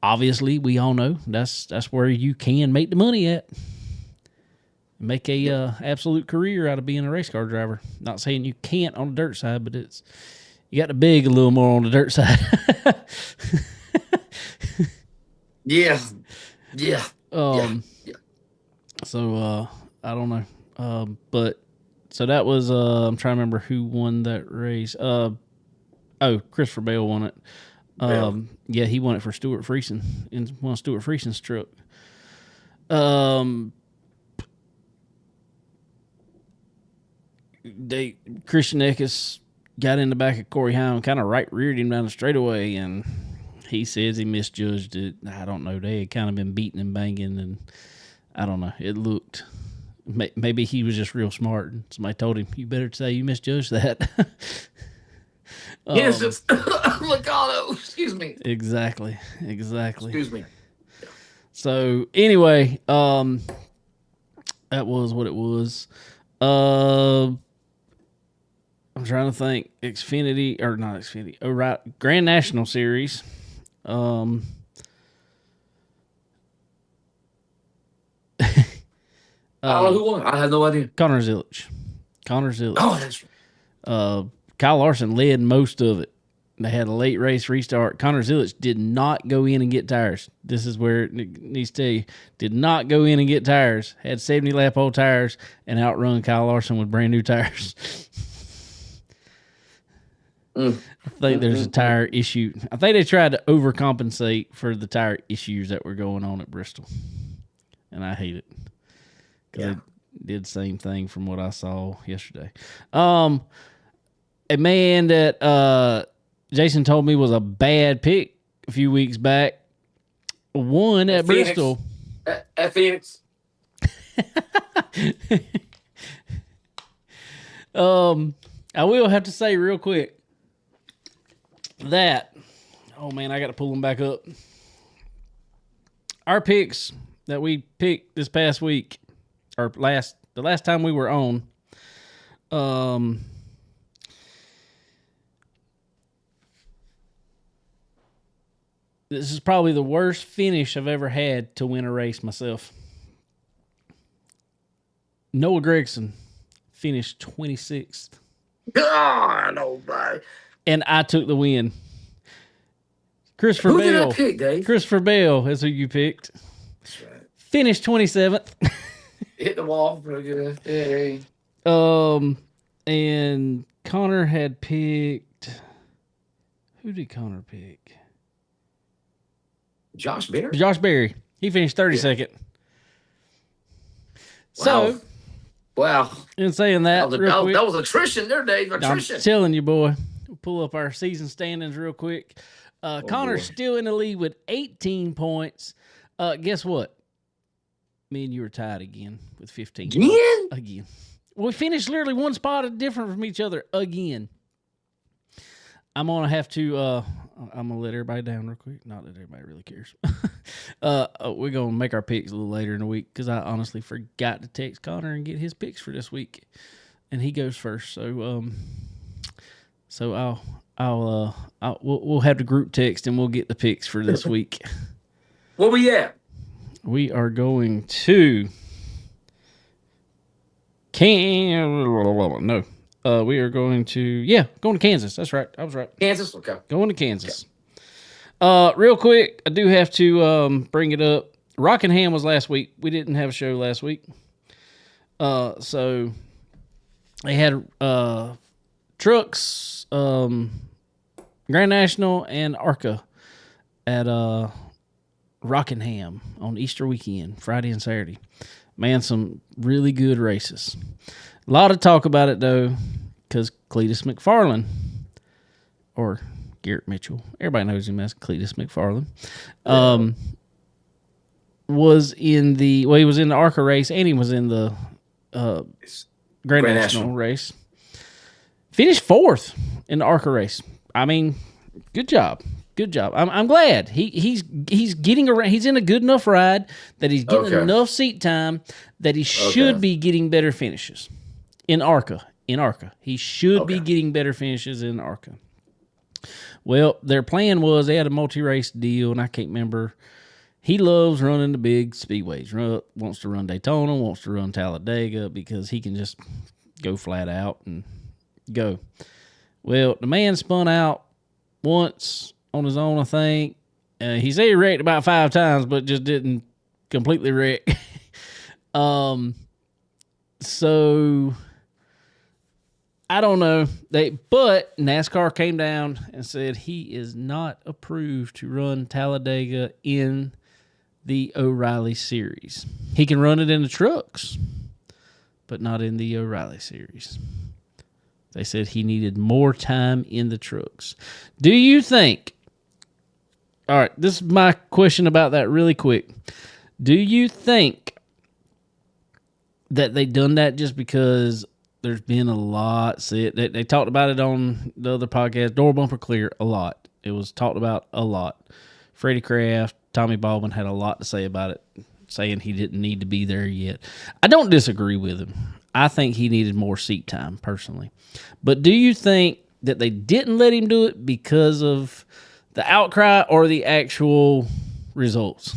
obviously, we all know that's where you can make the money at. Make a absolute career out of being a race car driver. Not saying you can't on the dirt side, but you got to beg a little more on the dirt side. Yeah. So I don't know. But so that was I'm trying to remember who won that race. Christopher Bell won it. Yeah, he won it for Stuart Friesen in one of Stuart Friesen's truck. Christian Eckes got in the back of Corey Heim, kind of reared him down the straightaway, and he says he misjudged it. I don't know. They had kind of been beating and banging, and I don't know. It looked, maybe he was just real smart, and somebody told him, "You better say you misjudged that." Yes, it's Logano. Excuse me. Exactly. Excuse me. So anyway, that was what it was. I'm trying to think. Xfinity, or not Xfinity. Oh, right. Grand National Series. Who won? I have no idea. Connor Zilisch. Oh, that's right. Kyle Larson led most of it. They had a late race restart. Connor Zilisch did not go in and get tires. This is where it needs to tell you. Did not go in and get tires. Had 70 lap old tires and outrun Kyle Larson with brand new tires. I think there's a tire issue. I think they tried to overcompensate for the tire issues that were going on at Bristol. And I hate it. Because they did the same thing from what I saw yesterday. A man that Jason told me was a bad pick a few weeks back won at Phoenix. Bristol. At Phoenix. I will have to say real quick that, oh man, I got to pull them back up. Our picks that we picked this past week, or the last time we were on, this is probably the worst finish I've ever had to win a race myself. Noah Gragson finished 26th. Nobody. And I took the win. Christopher Who Bell. did I pick, Dave? Christopher Bell is who you picked. That's right. Finished 27th. Hit the wall pretty good. Hey. And Connor had picked. Who did Connor pick? Josh Berry. Josh Berry. He finished 32nd. So, Wow. In saying that, real quick, that was attrition there, Dave. I'm Attrition. telling you, boy. We'll pull up our season standings real quick. Connor's still in the lead with 18 points. Guess what? Me and you are tied again with 15. Again. We finished literally one spot different from each other again. I'm going to have to, I'm going to let everybody down real quick. Not that everybody really cares. We're going to make our picks a little later in the week because I honestly forgot to text Connor and get his picks for this week. And he goes first. So we'll have the group text and we'll get the picks for this week. Where we at? We are going to we are going to going to Kansas. That's right. I was right. Kansas? Okay. Going to Kansas. Okay. Real quick, I do have to bring it up. Rockingham was last week. We didn't have a show last week. So they had trucks, Grand National and ARCA at Rockingham on Easter weekend, Friday and Saturday. Man, some really good races. A lot of talk about it, though, because Cletus McFarland, or Garrett Mitchell, everybody knows him as Cletus McFarland, was in the, he was in the ARCA race, and he was in the Grand National race. Finished fourth in the ARCA race. I mean, good job. Good job. I'm glad he's getting around. He's in a good enough ride that he's getting enough seat time that he should be getting better finishes in ARCA. He should be getting better finishes in ARCA. Well, their plan was they had a multi-race deal, and I can't remember. He loves running the big speedways. Wants to run Daytona, wants to run Talladega because he can just go flat out and go. Well, the man spun out once on his own, I think. He said he wrecked about 5 times, but just didn't completely wreck. So I don't know. But NASCAR came down and said he is not approved to run Talladega in the O'Reilly Series. He can run it in the trucks, but not in the O'Reilly Series. They said he needed more time in the trucks. Do you think... All right, this is my question about that really quick. Do you think that they done that just because there's been a lot said? They talked about it on the other podcast, Door Bumper Clear, a lot. It was talked about a lot. Freddie Kraft, Tommy Baldwin had a lot to say about it, saying he didn't need to be there yet. I don't disagree with him. I think he needed more seat time, personally. But do you think that they didn't let him do it because of the outcry or the actual results?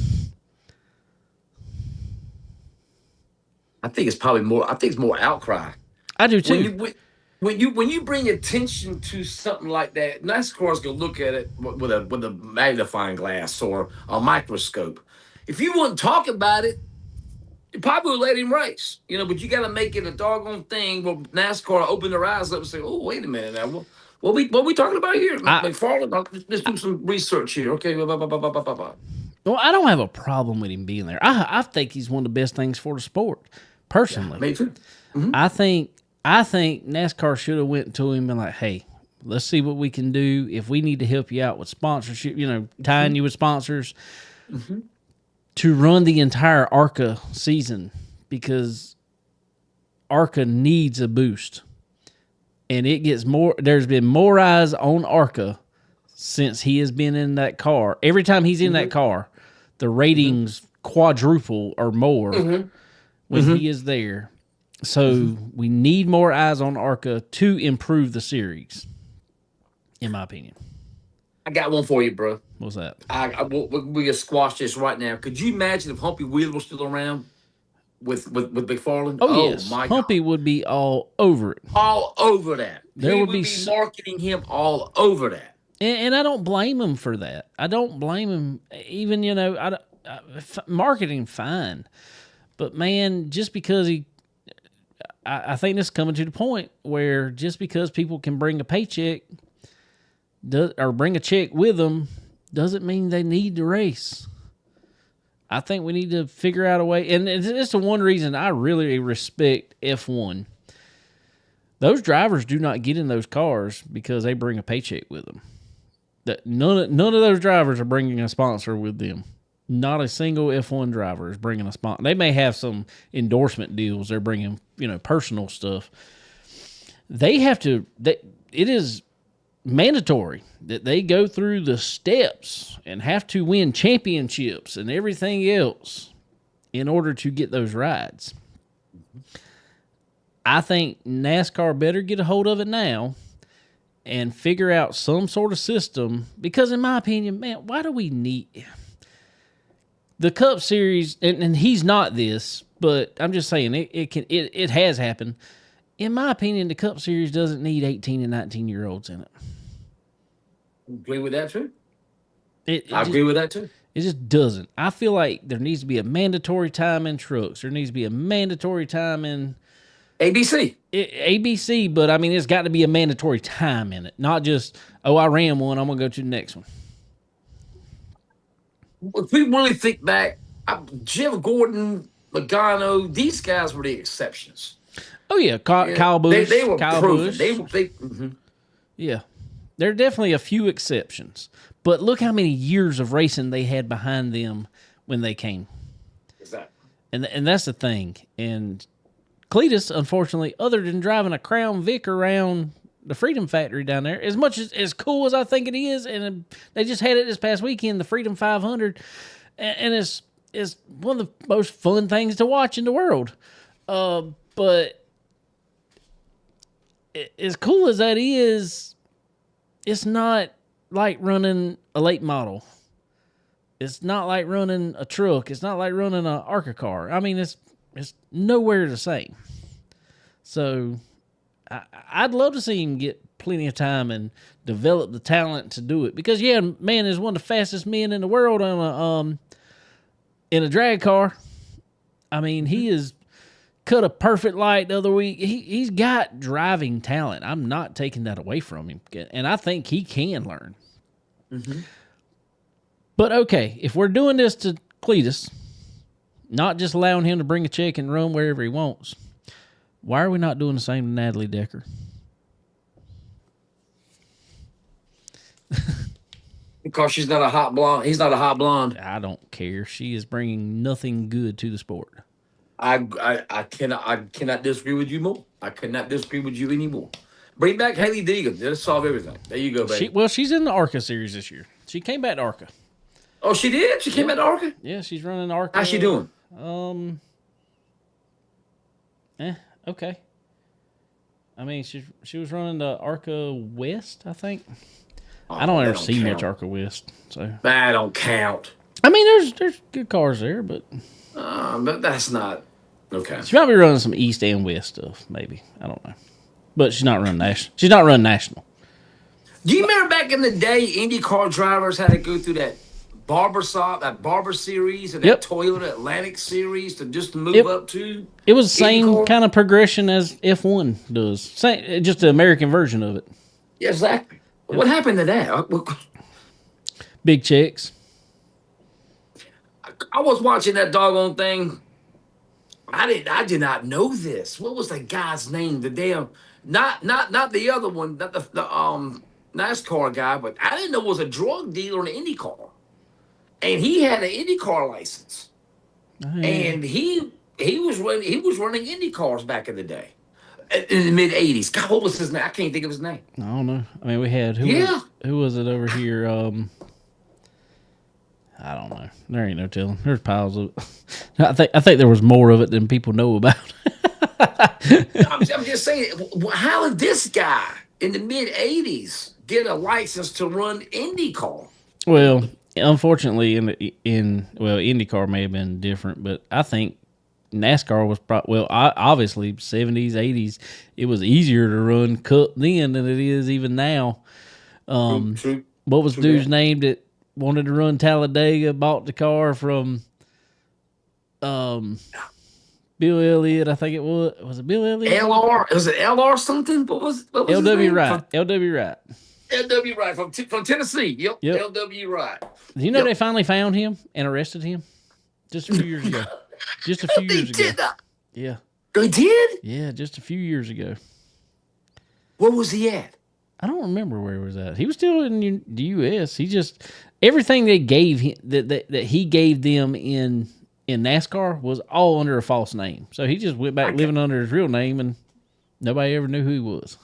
I think it's probably more. I think it's more outcry. I do too. When you bring attention to something like that, NASCAR's gonna look at it with a magnifying glass or a microscope. If you wouldn't talk about it, you probably would let him race. But you got to make it a doggone thing where NASCAR open their eyes up and say, "Oh, wait a minute now. What we talking about here? McFarland, let's do some research here." Okay. Well, I don't have a problem with him being there. I think he's one of the best things for the sport, personally. Me too. Mm-hmm. I think NASCAR should have went to him and been like, "Hey, let's see what we can do. If we need to help you out with sponsorship, tying you with sponsors to run the entire ARCA season, because ARCA needs a boost." And it gets more. There's been more eyes on ARCA since he has been in that car. Every time he's in that car, the ratings quadruple or more when he is there. So we need more eyes on ARCA to improve the series, in my opinion. I got one for you, bro. What's that? We can squash this right now. Could you imagine if Humpy Wheeler was still around with McFarland? Oh yes, my Humpy would be all over it. All over that. There would be marketing him all over that. And I don't blame him for that. I don't blame him. Even marketing fine, but man, just because I think this is coming to the point where just because people can bring a paycheck or bring a check with them doesn't mean they need to race. I think we need to figure out a way. And it's the one reason I really respect F1. Those drivers do not get in those cars because they bring a paycheck with them. None of those drivers are bringing a sponsor with them. Not a single F1 driver is bringing a sponsor. They may have some endorsement deals. They're bringing, personal stuff. They have to. It is mandatory that they go through the steps and have to win championships and everything else in order to get those rides. I think NASCAR better get a hold of it now and figure out some sort of system, because in my opinion, man, why do we need the Cup Series? And he's not this, but I'm just saying it has happened. In my opinion, the Cup Series doesn't need 18 and 19-year-olds in it. Agree with that too. I agree with that too. It just doesn't. I feel like there needs to be a mandatory time in trucks. There needs to be a mandatory time in ABC, but I mean, it's got to be a mandatory time in it, not just, I ran one, I'm going to go to the next one. If we really think back, Jim Gordon, Logano, these guys were the exceptions. Oh, yeah. Kyle Busch. They were Kyle proven. Busch. Yeah. There are definitely a few exceptions, but look how many years of racing they had behind them when they came. Exactly. And that's the thing. And Cletus, unfortunately, other than driving a Crown Vic around the Freedom Factory down there, as much as cool as I think it is, and they just had it this past weekend, the Freedom 500, and it's one of the most fun things to watch in the world. But as cool as that is, it's not like running a late model. It's not like running a truck. It's not like running an ARCA car. I mean, it's nowhere the same. So I'd love to see him get plenty of time and develop the talent to do it. Because, yeah, man is one of the fastest men in the world on in a drag car. I mean, he is cut a perfect light the other week. He's got driving talent. I'm not taking that away from him. And I think he can learn. Mm-hmm. But, okay, if we're doing this to Cletus, not just allowing him to bring a check and run wherever he wants, why are we not doing the same to Natalie Decker? Because she's not a hot blonde. He's not a hot blonde. I don't care. She is bringing nothing good to the sport. I cannot disagree with you more. I cannot disagree with you anymore. Bring back Haley Deegan. That'll solve everything. There you go, baby. She's in the ARCA series this year. She came back to ARCA. Oh, she did? She came back to ARCA? Yeah, she's running ARCA. How's she doing? Okay. I mean, she was running the ARCA West, I think. I don't ever see much ARCA West, so that don't count. I mean, there's good cars there, but that's not okay. She might be running some East and West stuff, maybe. I don't know, but she's not running national. She's not running national. Do you remember back in the day, IndyCar drivers had to go through that Barber series and that Toyota Atlantic series to just move up to? It was the same kind of progression as F1 does. Same, just the American version of it. Yeah, exactly. Yep. What happened to that? Big checks. I was watching that doggone thing. I did not know this. What was the guy's name? The damn not the other one, not the NASCAR guy, but I didn't know it was a drug dealer in IndyCar. And he had an IndyCar license. And he was running IndyCars back in the day. In the mid '80s. God, what was his name? I can't think of his name. I don't know. I mean, we had who was it over here? I don't know. There ain't no telling. There's piles of it. I think there was more of it than people know about. I'm just saying, how did this guy in the mid '80s get a license to run IndyCar? Well, unfortunately, IndyCar may have been different, but I think NASCAR was obviously 70s, 80s. It was easier to run Cup then than it is even now. True. What was dude's name that wanted to run Talladega? Bought the car from Bill Elliott, I think it was. Was it Bill Elliott? LR? Was it LR something? What was LW Wright. LW Wright. LW Wright from Tennessee. Yep. LW Wright. Do you know they finally found him and arrested him? Just a few years ago. Just a few They years ago. did that. Yeah. They did? Yeah, just a few years ago. Where was he at? I don't remember where he was at. He was still in the U.S. He just everything they gave him that he gave them in NASCAR was all under a false name. So he just went back living under his real name, and nobody ever knew who he was.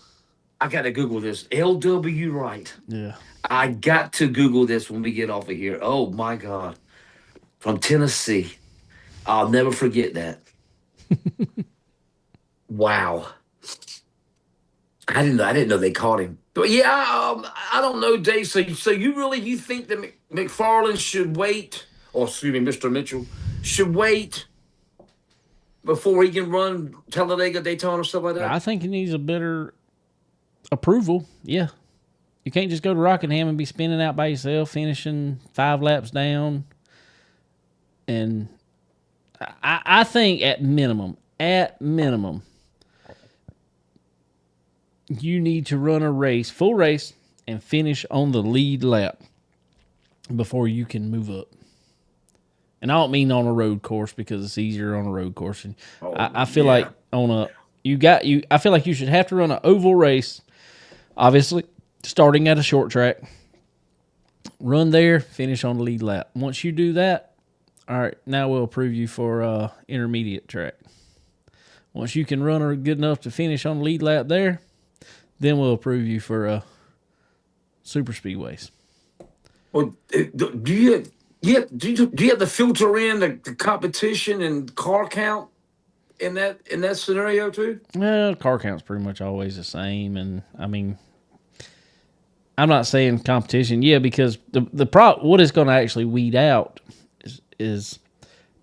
I got to Google this. L.W. Wright. Yeah. I got to Google this when we get off of here. Oh, my God. From Tennessee. I'll never forget that. Wow. I didn't know they caught him. But yeah, I don't know, Dave. So you think that McFarland should wait, or excuse me, Mr. Mitchell should wait before he can run Talladega, Daytona, or stuff like that? I think he needs a better approval. Yeah. You can't just go to Rockingham and be spinning out by yourself, finishing 5 laps down. And I think at minimum, you need to run a race, full race, and finish on the lead lap before you can move up. And I don't mean on a road course because it's easier on a road course. And I feel like I feel like you should have to run an oval race, obviously, starting at a short track. Run there, finish on the lead lap. Once you do that, all right, now we'll approve you for intermediate track. Once you can run good enough to finish on the lead lap there, then we'll approve you for super speedways. Well, do you have to filter in the competition and car count in that scenario too? Well, car count's pretty much always the same, and I mean, I'm not saying competition, because what it's going to actually weed out is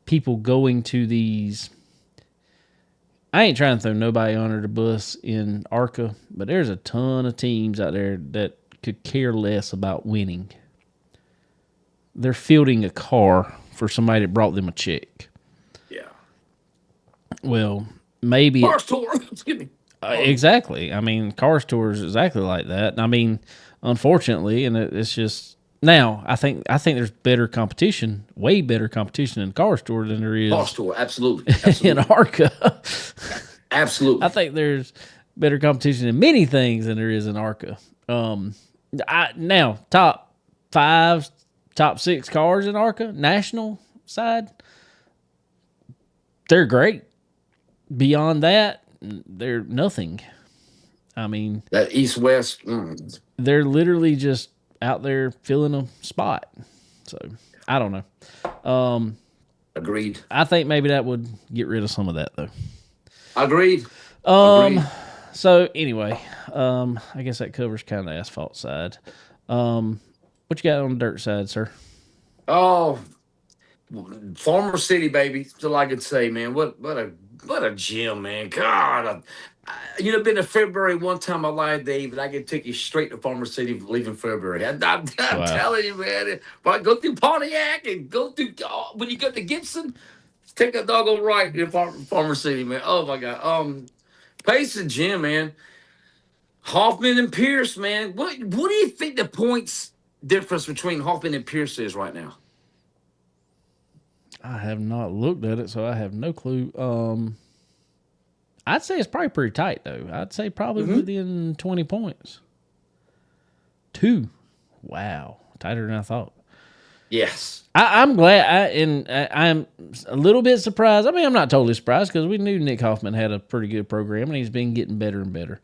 people going to these. I ain't trying to throw nobody under the bus in ARCA, but there's a ton of teams out there that could care less about winning. They're fielding a car for somebody that brought them a check. Yeah. Well, maybe Cars Tour. Excuse me. Exactly. I mean, Cars Tour is exactly like that. I mean, unfortunately, and it's just now. I think there's better competition, way better competition in Cars Tour than there is Cars Tour. Absolutely. in ARCA. Absolutely. I think there's better competition in many things than there is in ARCA. Now top 5, top 6 cars in ARCA national side, they're great. Beyond that, they're nothing. I mean, that East-West. They're literally just out there filling a spot. So I don't know. Agreed. I think maybe that would get rid of some of that though. Agreed. So anyway, I guess that covers kind of the asphalt side. What you got on the dirt side, sir? Oh, Farmer City, baby. That's all I could say, man. What a gym, man. God, been to February one time of my life, David. I can take you straight to Farmer City leaving February. I'm telling you, man. If I go through Pontiac and go through when you go to Gibson, take a doggone right in Farmer City, man. Oh my God. Pace and Jim, man. Hoffman and Pierce, man. What do you think the points difference between Hoffman and Pierce is right now? I have not looked at it, so I have no clue. I'd say it's probably pretty tight, though. I'd say probably within 20 points. 2. Wow. Tighter than I thought. Yes. I'm glad. I'm a little bit surprised. I mean, I'm not totally surprised because we knew Nick Hoffman had a pretty good program, and he's been getting better and better.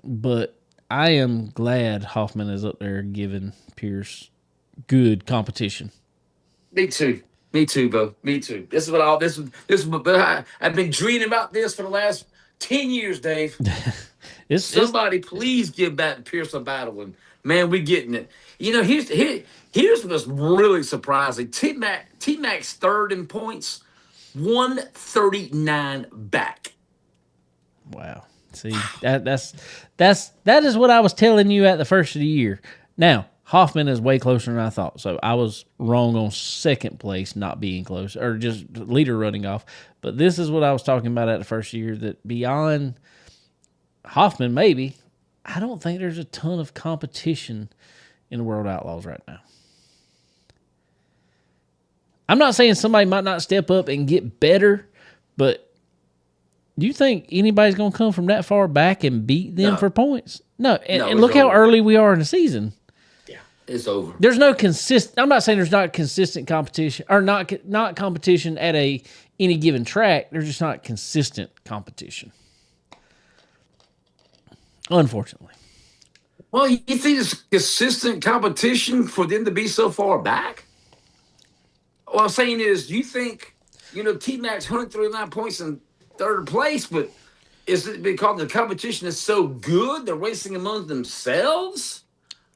But I am glad Hoffman is up there giving Pierce good competition. Me too, bro. Me too. This is what I've been dreaming about this for the last 10 years, Dave. Somebody please give back Pierce a battle, and man, we're getting it. Here's what's really surprising. T-Mac's third in points, 139 back. Wow. See, that is what I was telling you at the first of the year. Now, Hoffman is way closer than I thought, so I was wrong on second place not being close, or just leader running off. But this is what I was talking about at the first year, that beyond Hoffman, maybe, I don't think there's a ton of competition in the World Outlaws right now. I'm not saying somebody might not step up and get better, but do you think anybody's going to come from that far back and beat them for points? No. And look how early we are in the season. Yeah, it's over. There's no consistent. I'm not saying there's not consistent competition or not competition at any given track. There's just not consistent competition. Unfortunately. Well, you think it's consistent competition for them to be so far back? What I'm saying is, you think, T-Mac's 139 points in third place, but is it because the competition is so good, they're racing among themselves?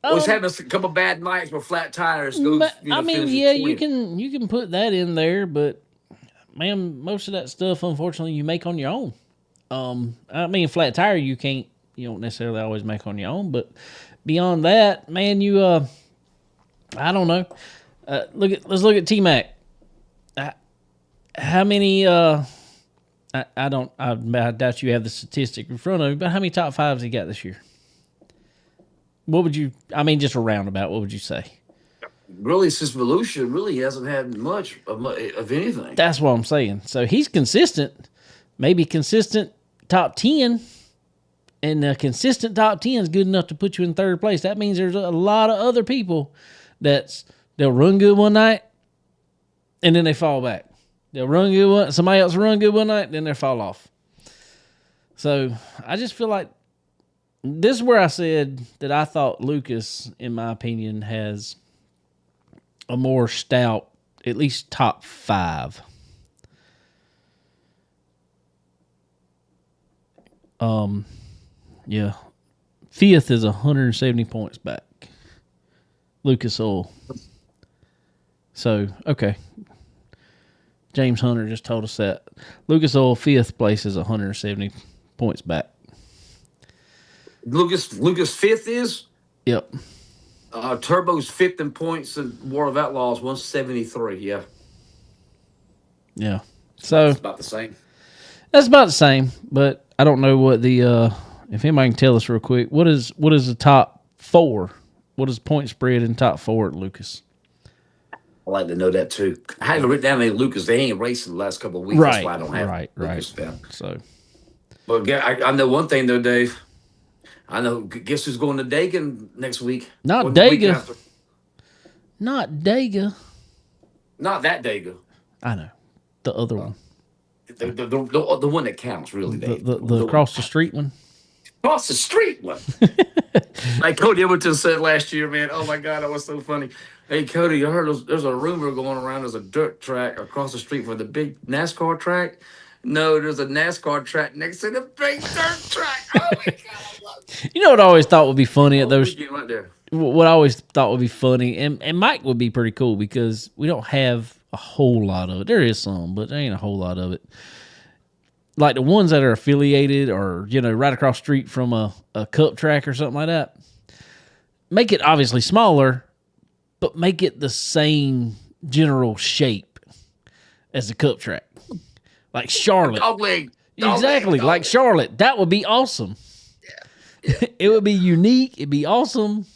Or is having a couple bad nights with flat tires goes, I mean, yeah, you can put that in there, but man, most of that stuff, unfortunately, you make on your own. I mean, flat tire, you don't necessarily always make on your own, but beyond that, man, I don't know. Let's look at T-Mac. How many? I doubt you have the statistic in front of you, but how many top fives he got this year? What would you? I mean, just a roundabout. What would you say? Really, since Volusia, really hasn't had much of anything. That's what I'm saying. So he's consistent, maybe consistent top 10, and a consistent top 10 is good enough to put you in third place. That means there's a lot of other people they'll run good one night, and then they fall back. They'll run good somebody else will run good one night, then they fall off. So I just feel like this is where I said that I thought Lucas, in my opinion, has a more stout, at least top 5. Yeah. 5th is 170 points back. Lucas Oil. So, okay. James Hunter just told us that. Lucas Oil, 5th place, is 170 points back. Lucas 5th is? Yep. Turbo's 5th in points in World of Outlaws, 173, yeah. Yeah. So it's about the same. That's about the same, but I don't know what the if anybody can tell us real quick, what is the top 4? What is the point spread in top 4 at Lucas? I'd like to know that too. I had it written down in Lucas. They ain't racing the last couple of weeks. Right, that's why I don't have Lucas down. So, but I know one thing though, Dave. I know. Guess who's going to Dagan next week? Not Daga. Not Daga. Not that Daga. I know. The other one. The one that counts, really, Dave. The across the street one? Across the street one. Like Cody Edmonton said last year, man. Oh, my God, that was so funny. Hey, Cody, I heard there's a rumor going around there's a dirt track across the street from the big NASCAR track. No, there's a NASCAR track next to the big dirt track. Oh, my God, I love it. You know what I always thought would be funny at those... Right there. What I always thought would be funny, and Mike would be pretty cool because we don't have a whole lot of it. There is some, but there ain't a whole lot of it. Like the ones that are affiliated or, right across the street from a cup track or something like that, make it obviously smaller, but make it the same general shape as the cup track. Like Charlotte. Dog leg. Exactly, like Charlotte. That would be awesome. Yeah. It would be unique. It'd be awesome.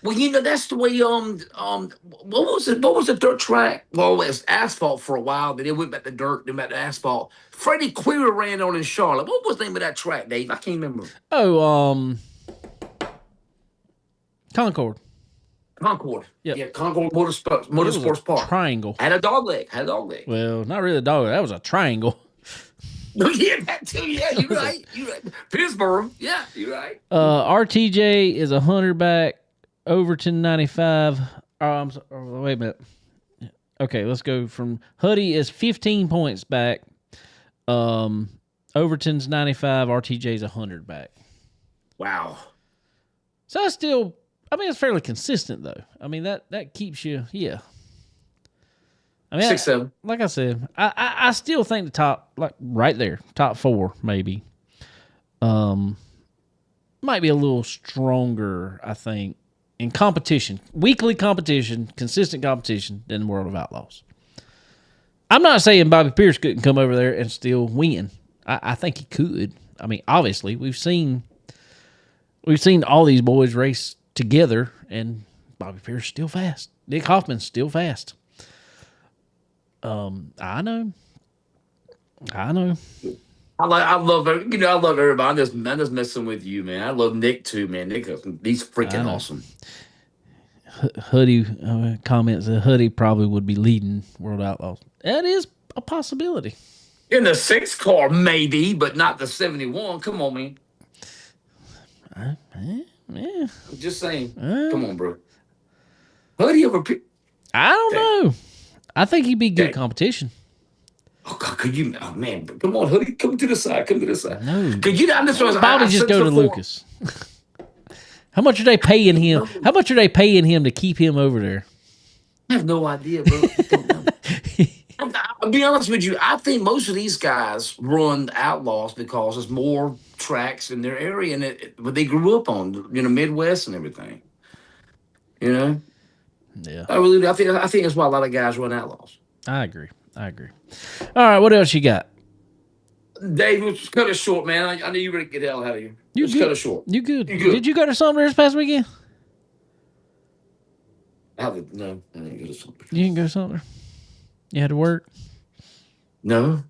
Well, that's the way. What was it? What was the dirt track? Well, it was asphalt for a while. Then it went back to dirt. Then back to asphalt. Freddie Queer ran on in Charlotte. What was the name of that track, Dave? I can't remember. Oh, Concord. Yep. Yeah, Concord Motorsports Park. Triangle. Had a dog leg. Well, not really a dog leg. That was a triangle. Yeah, that too. Yeah, you're right. Pittsburgh. Yeah, you're right. RTJ is 100 back. Overton 95. Oh, I'm sorry. Oh, wait a minute. Okay, let's go from Huddy is 15 points back. Overton's 95. RTJ's 100 back. Wow. So that's still, it's fairly consistent though. That keeps you, yeah. 6-7. Like I said, I still think the top, like right there, top 4 maybe, might be a little stronger, I think, in competition, weekly competition, consistent competition than the World of Outlaws. I'm not saying Bobby Pierce couldn't come over there and still win. I think he could. Obviously, we've seen all these boys race together, and Bobby Pierce still fast. Nick Hoffman's still fast. I know. I love everybody. I'm just messing with you, man. I love Nick too, man. He's freaking awesome. Hoodie comments that Hoodie probably would be leading World Outlaws. That is a possibility. In the 6 car, maybe, but not the 71. Come on, man. Yeah. I'm just saying. Come on, bro. Hoodie over. I don't know. I think he'd be good competition. Oh God, could you? Oh man, come on, Hoodie, come to the side. No. Could you? I'm just Bobby just go to Lucas. How much are they paying him? How much are they paying him to keep him over there? I have no idea, bro. I don't know. I'll be honest with you. I think most of these guys run Outlaws because there's more tracks in their area and what they grew up on, Midwest and everything. Yeah. I think that's why a lot of guys run Outlaws. I agree. All right, what else you got? Dave, let's cut it short, man. I know you ready to get the hell out of here. Let's cut it short. You good? Did you go to Sumter this past weekend? No, I didn't go to Sumter. You didn't go to Sumter? You had to work? No.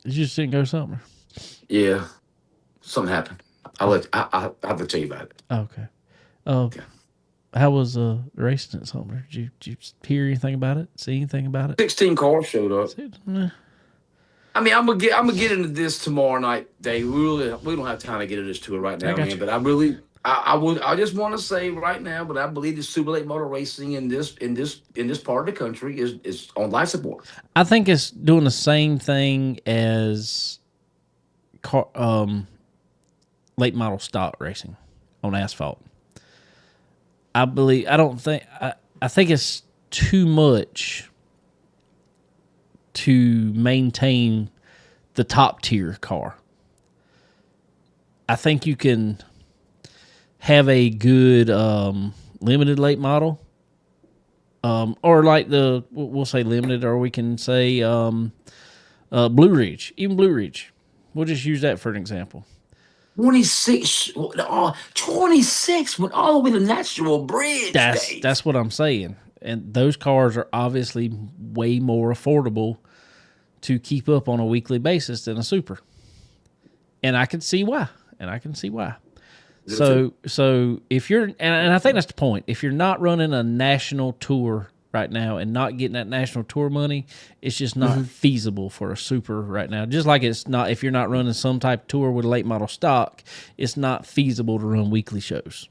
You just didn't go to Sumter? Yeah. Something happened. I'll have to tell you about it. Okay. How was racing at Sumter? Did you hear anything about it? See anything about it? 16 cars showed up. I mean, I'm gonna get into this tomorrow night, Dave. We don't have time to get into this tour right now, man. But I just want to say right now, but I believe the Super Late Motor Racing in this part of the country is on life support. I think it's doing the same thing as late model stock racing on asphalt. I think it's too much to maintain the top tier car. I think you can have a good limited late model, or like we'll say limited, or we can say Blue Ridge, even Blue Ridge. We'll just use that for an example. 26 with all the way to Natural Bridge. That's what I'm saying. And those cars are obviously way more affordable to keep up on a weekly basis than a Super. And I can see why. So if you're, and I think that's the point, if you're not running a national tour right now and not getting that national tour money, it's just not feasible for a Super right now. Just like it's not, if you're not running some type of tour with a late model stock, it's not feasible to run weekly shows.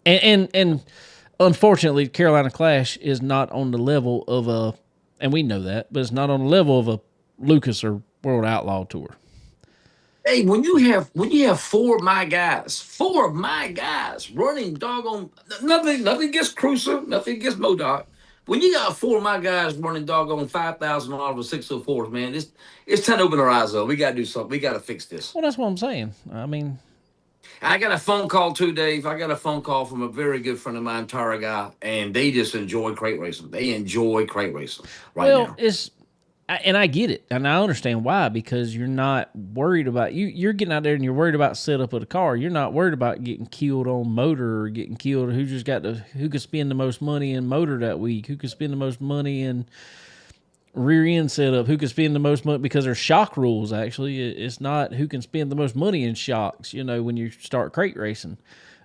And unfortunately, Carolina Clash is not on the level of and we know that, but it's not on the level of a Lucas or World Outlaw Tour. Hey, when you have 4 of my guys running doggone nothing against Cruiser, nothing against MoDOT. When you got 4 of my guys running doggone $5,000 with 604s, man, it's time to open our eyes up. We got to do something. We got to fix this. Well, that's what I'm saying. I mean, I got a phone call too, Dave. I got a phone call from a very good friend of mine, Tara Guy, and they just enjoy crate racing. They enjoy crate racing now. And I get it, and I understand why, because you're not worried about you're getting out there and you're worried about setup of the car. You're not worried about getting killed on motor or getting killed. Who could spend the most money in motor that week? Who could spend the most money in rear end setup? Who could spend the most money? Because there's shock rules. Actually, it's not who can spend the most money in shocks. When you start crate racing,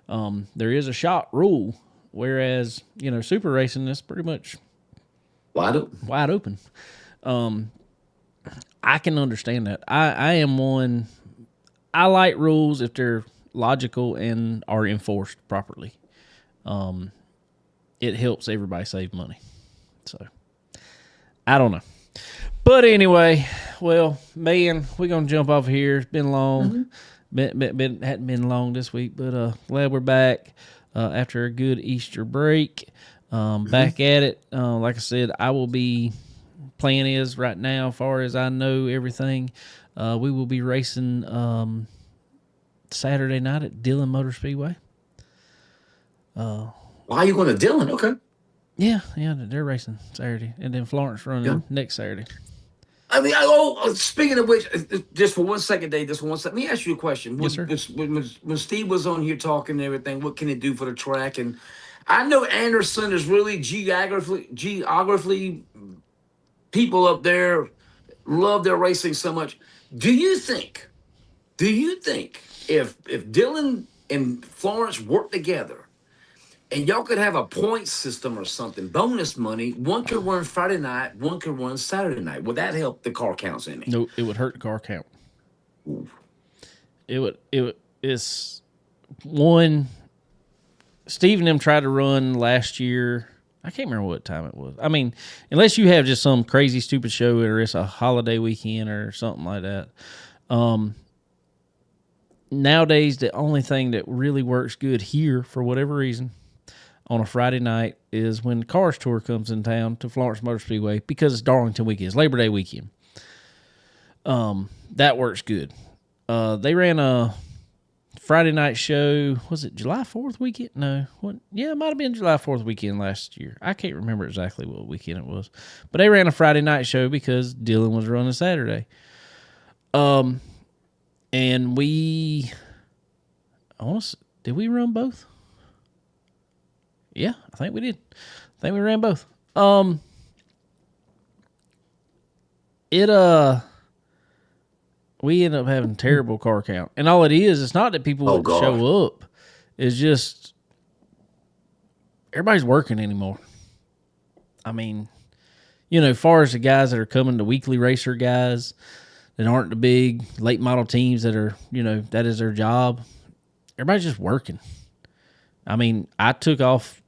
there is a shock rule. Whereas super racing is pretty much wide open. I can understand that. I am one. I like rules if they're logical and are enforced properly. It helps everybody save money. So I don't know. But anyway, well, man, we're gonna jump off here. It's been long. Hadn't been long this week, but glad we're back after a good Easter break. Back at it. Like I said, I will be. Plan is right now, as far as I know everything, we will be racing Saturday night at Dillon Motor Speedway. Why are you going to Dillon? Okay. Yeah, they're racing Saturday, and then Florence running next Saturday. I mean, speaking of which, just for 1 second, Dave, let me ask you a question. Yes, sir. When Steve was on here talking and everything, what can it do for the track? And I know Anderson is really geographically people up there love their racing so much. Do you think if Dylan and Florence work together and y'all could have a point system or something, bonus money, one could run Friday night, one could run Saturday night, would that help the car counts any? No, it would hurt the car count. Ooh. It's one. Steve and them tried to run last year. I can't remember what time it was. I mean, unless you have just some crazy stupid show or it's a holiday weekend or something like that. Nowadays, the only thing that really works good here, for whatever reason, on a Friday night is when the Cars Tour comes in town to Florence Motor Speedway, because it's Darlington weekend, it's Labor Day weekend. That works good. They ran a Friday night show. Was it July 4th weekend? No. What? Yeah, it might have been July 4th weekend last year. I can't remember exactly what weekend it was. But they ran a Friday night show because Dylan was running Saturday. And did we run both? Yeah, I think we did. I think we ran both. We ended up having terrible car count. And all it is, it's not that people wouldn't show up. It's just everybody's working anymore. I mean, as far as the guys that are coming, the weekly racer guys that aren't the big late model teams that are, that is their job. Everybody's just working. I mean, I took off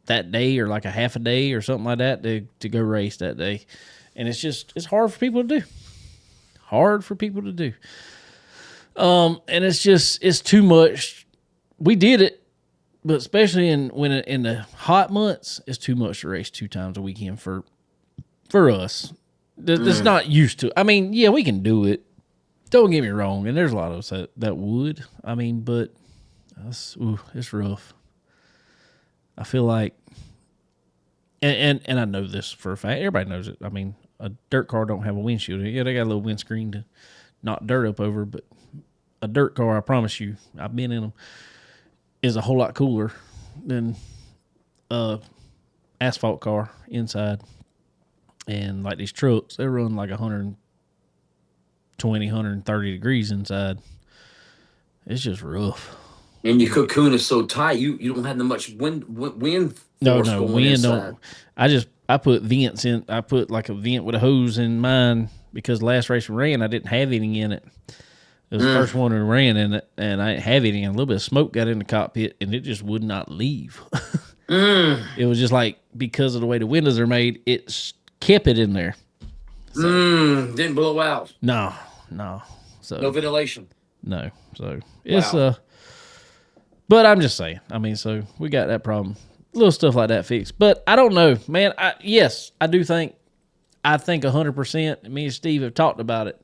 that day or like a half a day or something like that to go race that day. And it's hard for people to do. And it's too much. We did it, but especially in the hot months, it's too much to race 2 times a weekend for us. That's not used to. I mean, yeah, we can do it. Don't get me wrong, and there's a lot of us that would. I mean, but it's rough. I feel like, and I know this for a fact. Everybody knows it. I mean, a dirt car don't have a windshield. Yeah, they got a little windscreen to knock dirt up over, but a dirt car, I promise you, I've been in them, is a whole lot cooler than a asphalt car inside. And like these trucks, they run like 120, 130 degrees inside. It's just rough. And your cocoon is so tight, you don't have that much wind No, wind inside. Don't. I put vents in. I put like a vent with a hose in mine because the last race we ran, I didn't have anything in it. It was the first one we ran in it, and I didn't have anything. A little bit of smoke got in the cockpit, and it just would not leave. It was just like, because of the way the windows are made, it kept it in there. So, didn't blow out. No. So no ventilation. No. So it's but I'm just saying. I mean, so we got that problem. Little stuff like that fixed. But I don't know, man. Yes, I do think. I think 100%. Me and Steve have talked about it.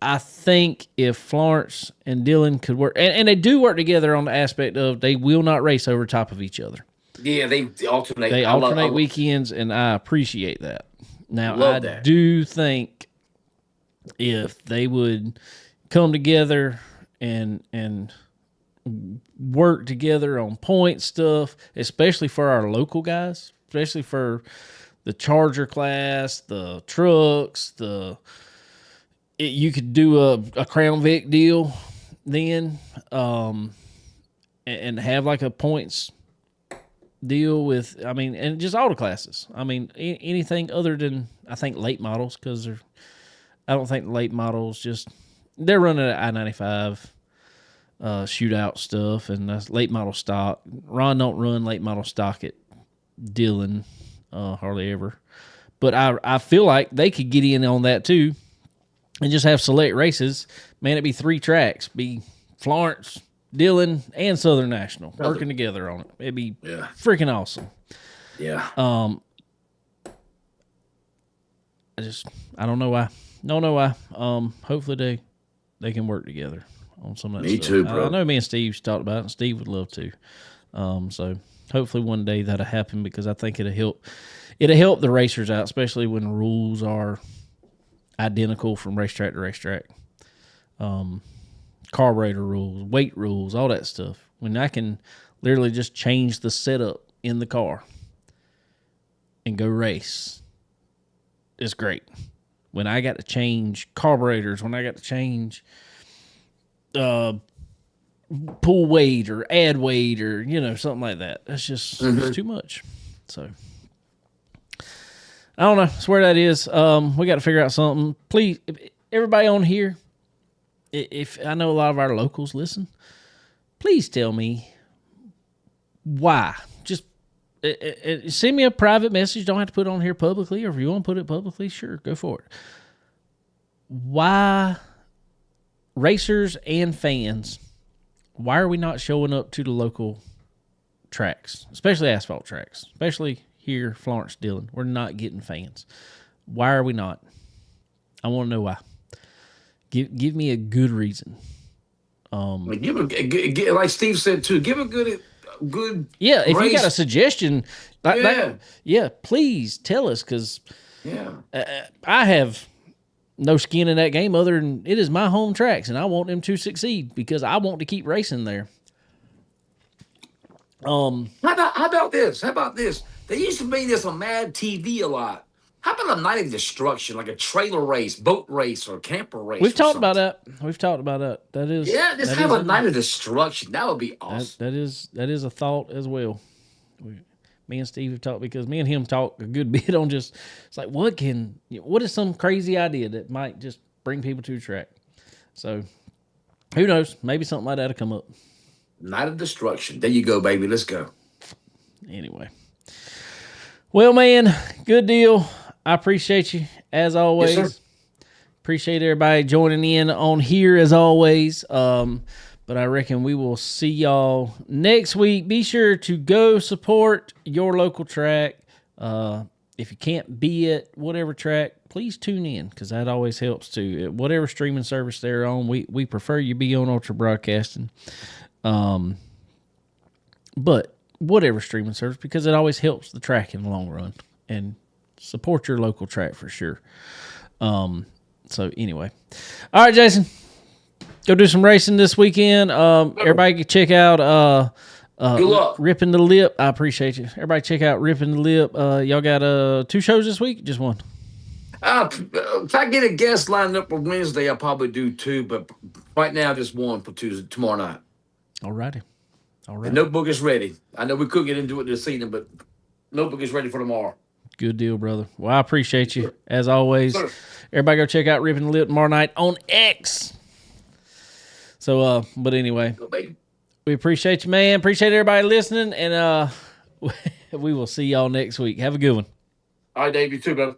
I think if Florence and Dylan could work, and they do work together on the aspect of they will not race over top of each other. Yeah, they alternate. They alternate weekends, and I appreciate that. Now, I do think if they would come together and work together on point stuff, especially for our local guys, especially for the Charger class, the trucks, you could do a Crown Vic deal then, and have like a points deal with, I mean, and just all the classes. I mean, anything other than, I think, late models, because I don't think late models they're running at I-95 shootout stuff, and that's late model stock. Ron don't run late model stock at Dylan hardly ever. But I feel like they could get in on that too and just have select races. Man, it'd be 3 tracks. Be Florence, Dylan, and Southern National working together on it. It'd be freaking awesome. Yeah. I don't know why. Don't know why. Hopefully they can work together on some of that stuff. Me too, bro. I know me and Steve's talked about it, and Steve would love to. So hopefully one day that'll happen, because I think it'll help the racers out, especially when rules are identical from racetrack to racetrack. Carburetor rules, weight rules, all that stuff. When I can literally just change the setup in the car and go race, is great. When I got to change carburetors, when I got to change pull weight or add weight or, something like that. That's just it's too much. So I don't know. That's where that is. We got to figure out something. Please, everybody on here, if I know a lot of our locals listen, please tell me why. Just send me a private message. Don't have to put it on here publicly, or if you want to put it publicly, sure, go for it. Why racers and fans, why are we not showing up to the local tracks, especially asphalt tracks, especially here, Florence, Dillon? We're not getting fans. Why are we not? I want to know why. Give me a good reason. Like Steve said too. Give a good. Yeah, if race. You got a suggestion, please tell us, because I have no skin in that game other than it is my home tracks, and I want them to succeed because I want to keep racing there. How about this? They used to make this on Mad TV a lot. How about a night of destruction, like a trailer race, boat race, or camper race? We've talked about that. That is just have a night of destruction. That would be awesome. That is a thought as well. Me and Steve have talked, because me and him talk a good bit on just, it's like, what is some crazy idea that might just bring people to the track? So who knows? Maybe something like that will come up. Night of destruction. There you go, baby. Let's go. Anyway. Well, man, good deal. I appreciate you as always. Yes, sir. Appreciate everybody joining in on here as always. But I reckon we will see y'all next week. Be sure to go support your local track. If you can't be at whatever track, please tune in, because that always helps too. Whatever streaming service they're on, we prefer you be on Ultra Broadcasting. But whatever streaming service, because it always helps the track in the long run. And support your local track for sure. So anyway. All right, Jason. Go do some racing this weekend. Everybody can check out good luck. Ripping the Lip. I appreciate you. Everybody check out Ripping the Lip. Y'all got 2 shows this week? Just one? If I get a guest lined up for Wednesday, I'll probably do 2. But right now, just 1 for Tuesday, tomorrow night. All righty. The notebook is ready. I know we could get into it this evening, but notebook is ready for tomorrow. Good deal, brother. Well, I appreciate you, as always. Sure. Everybody go check out Ripping the Lip tomorrow night on X. So, but anyway, we appreciate you, man. Appreciate everybody listening, and we will see y'all next week. Have a good one. All right, Dave. You too, brother.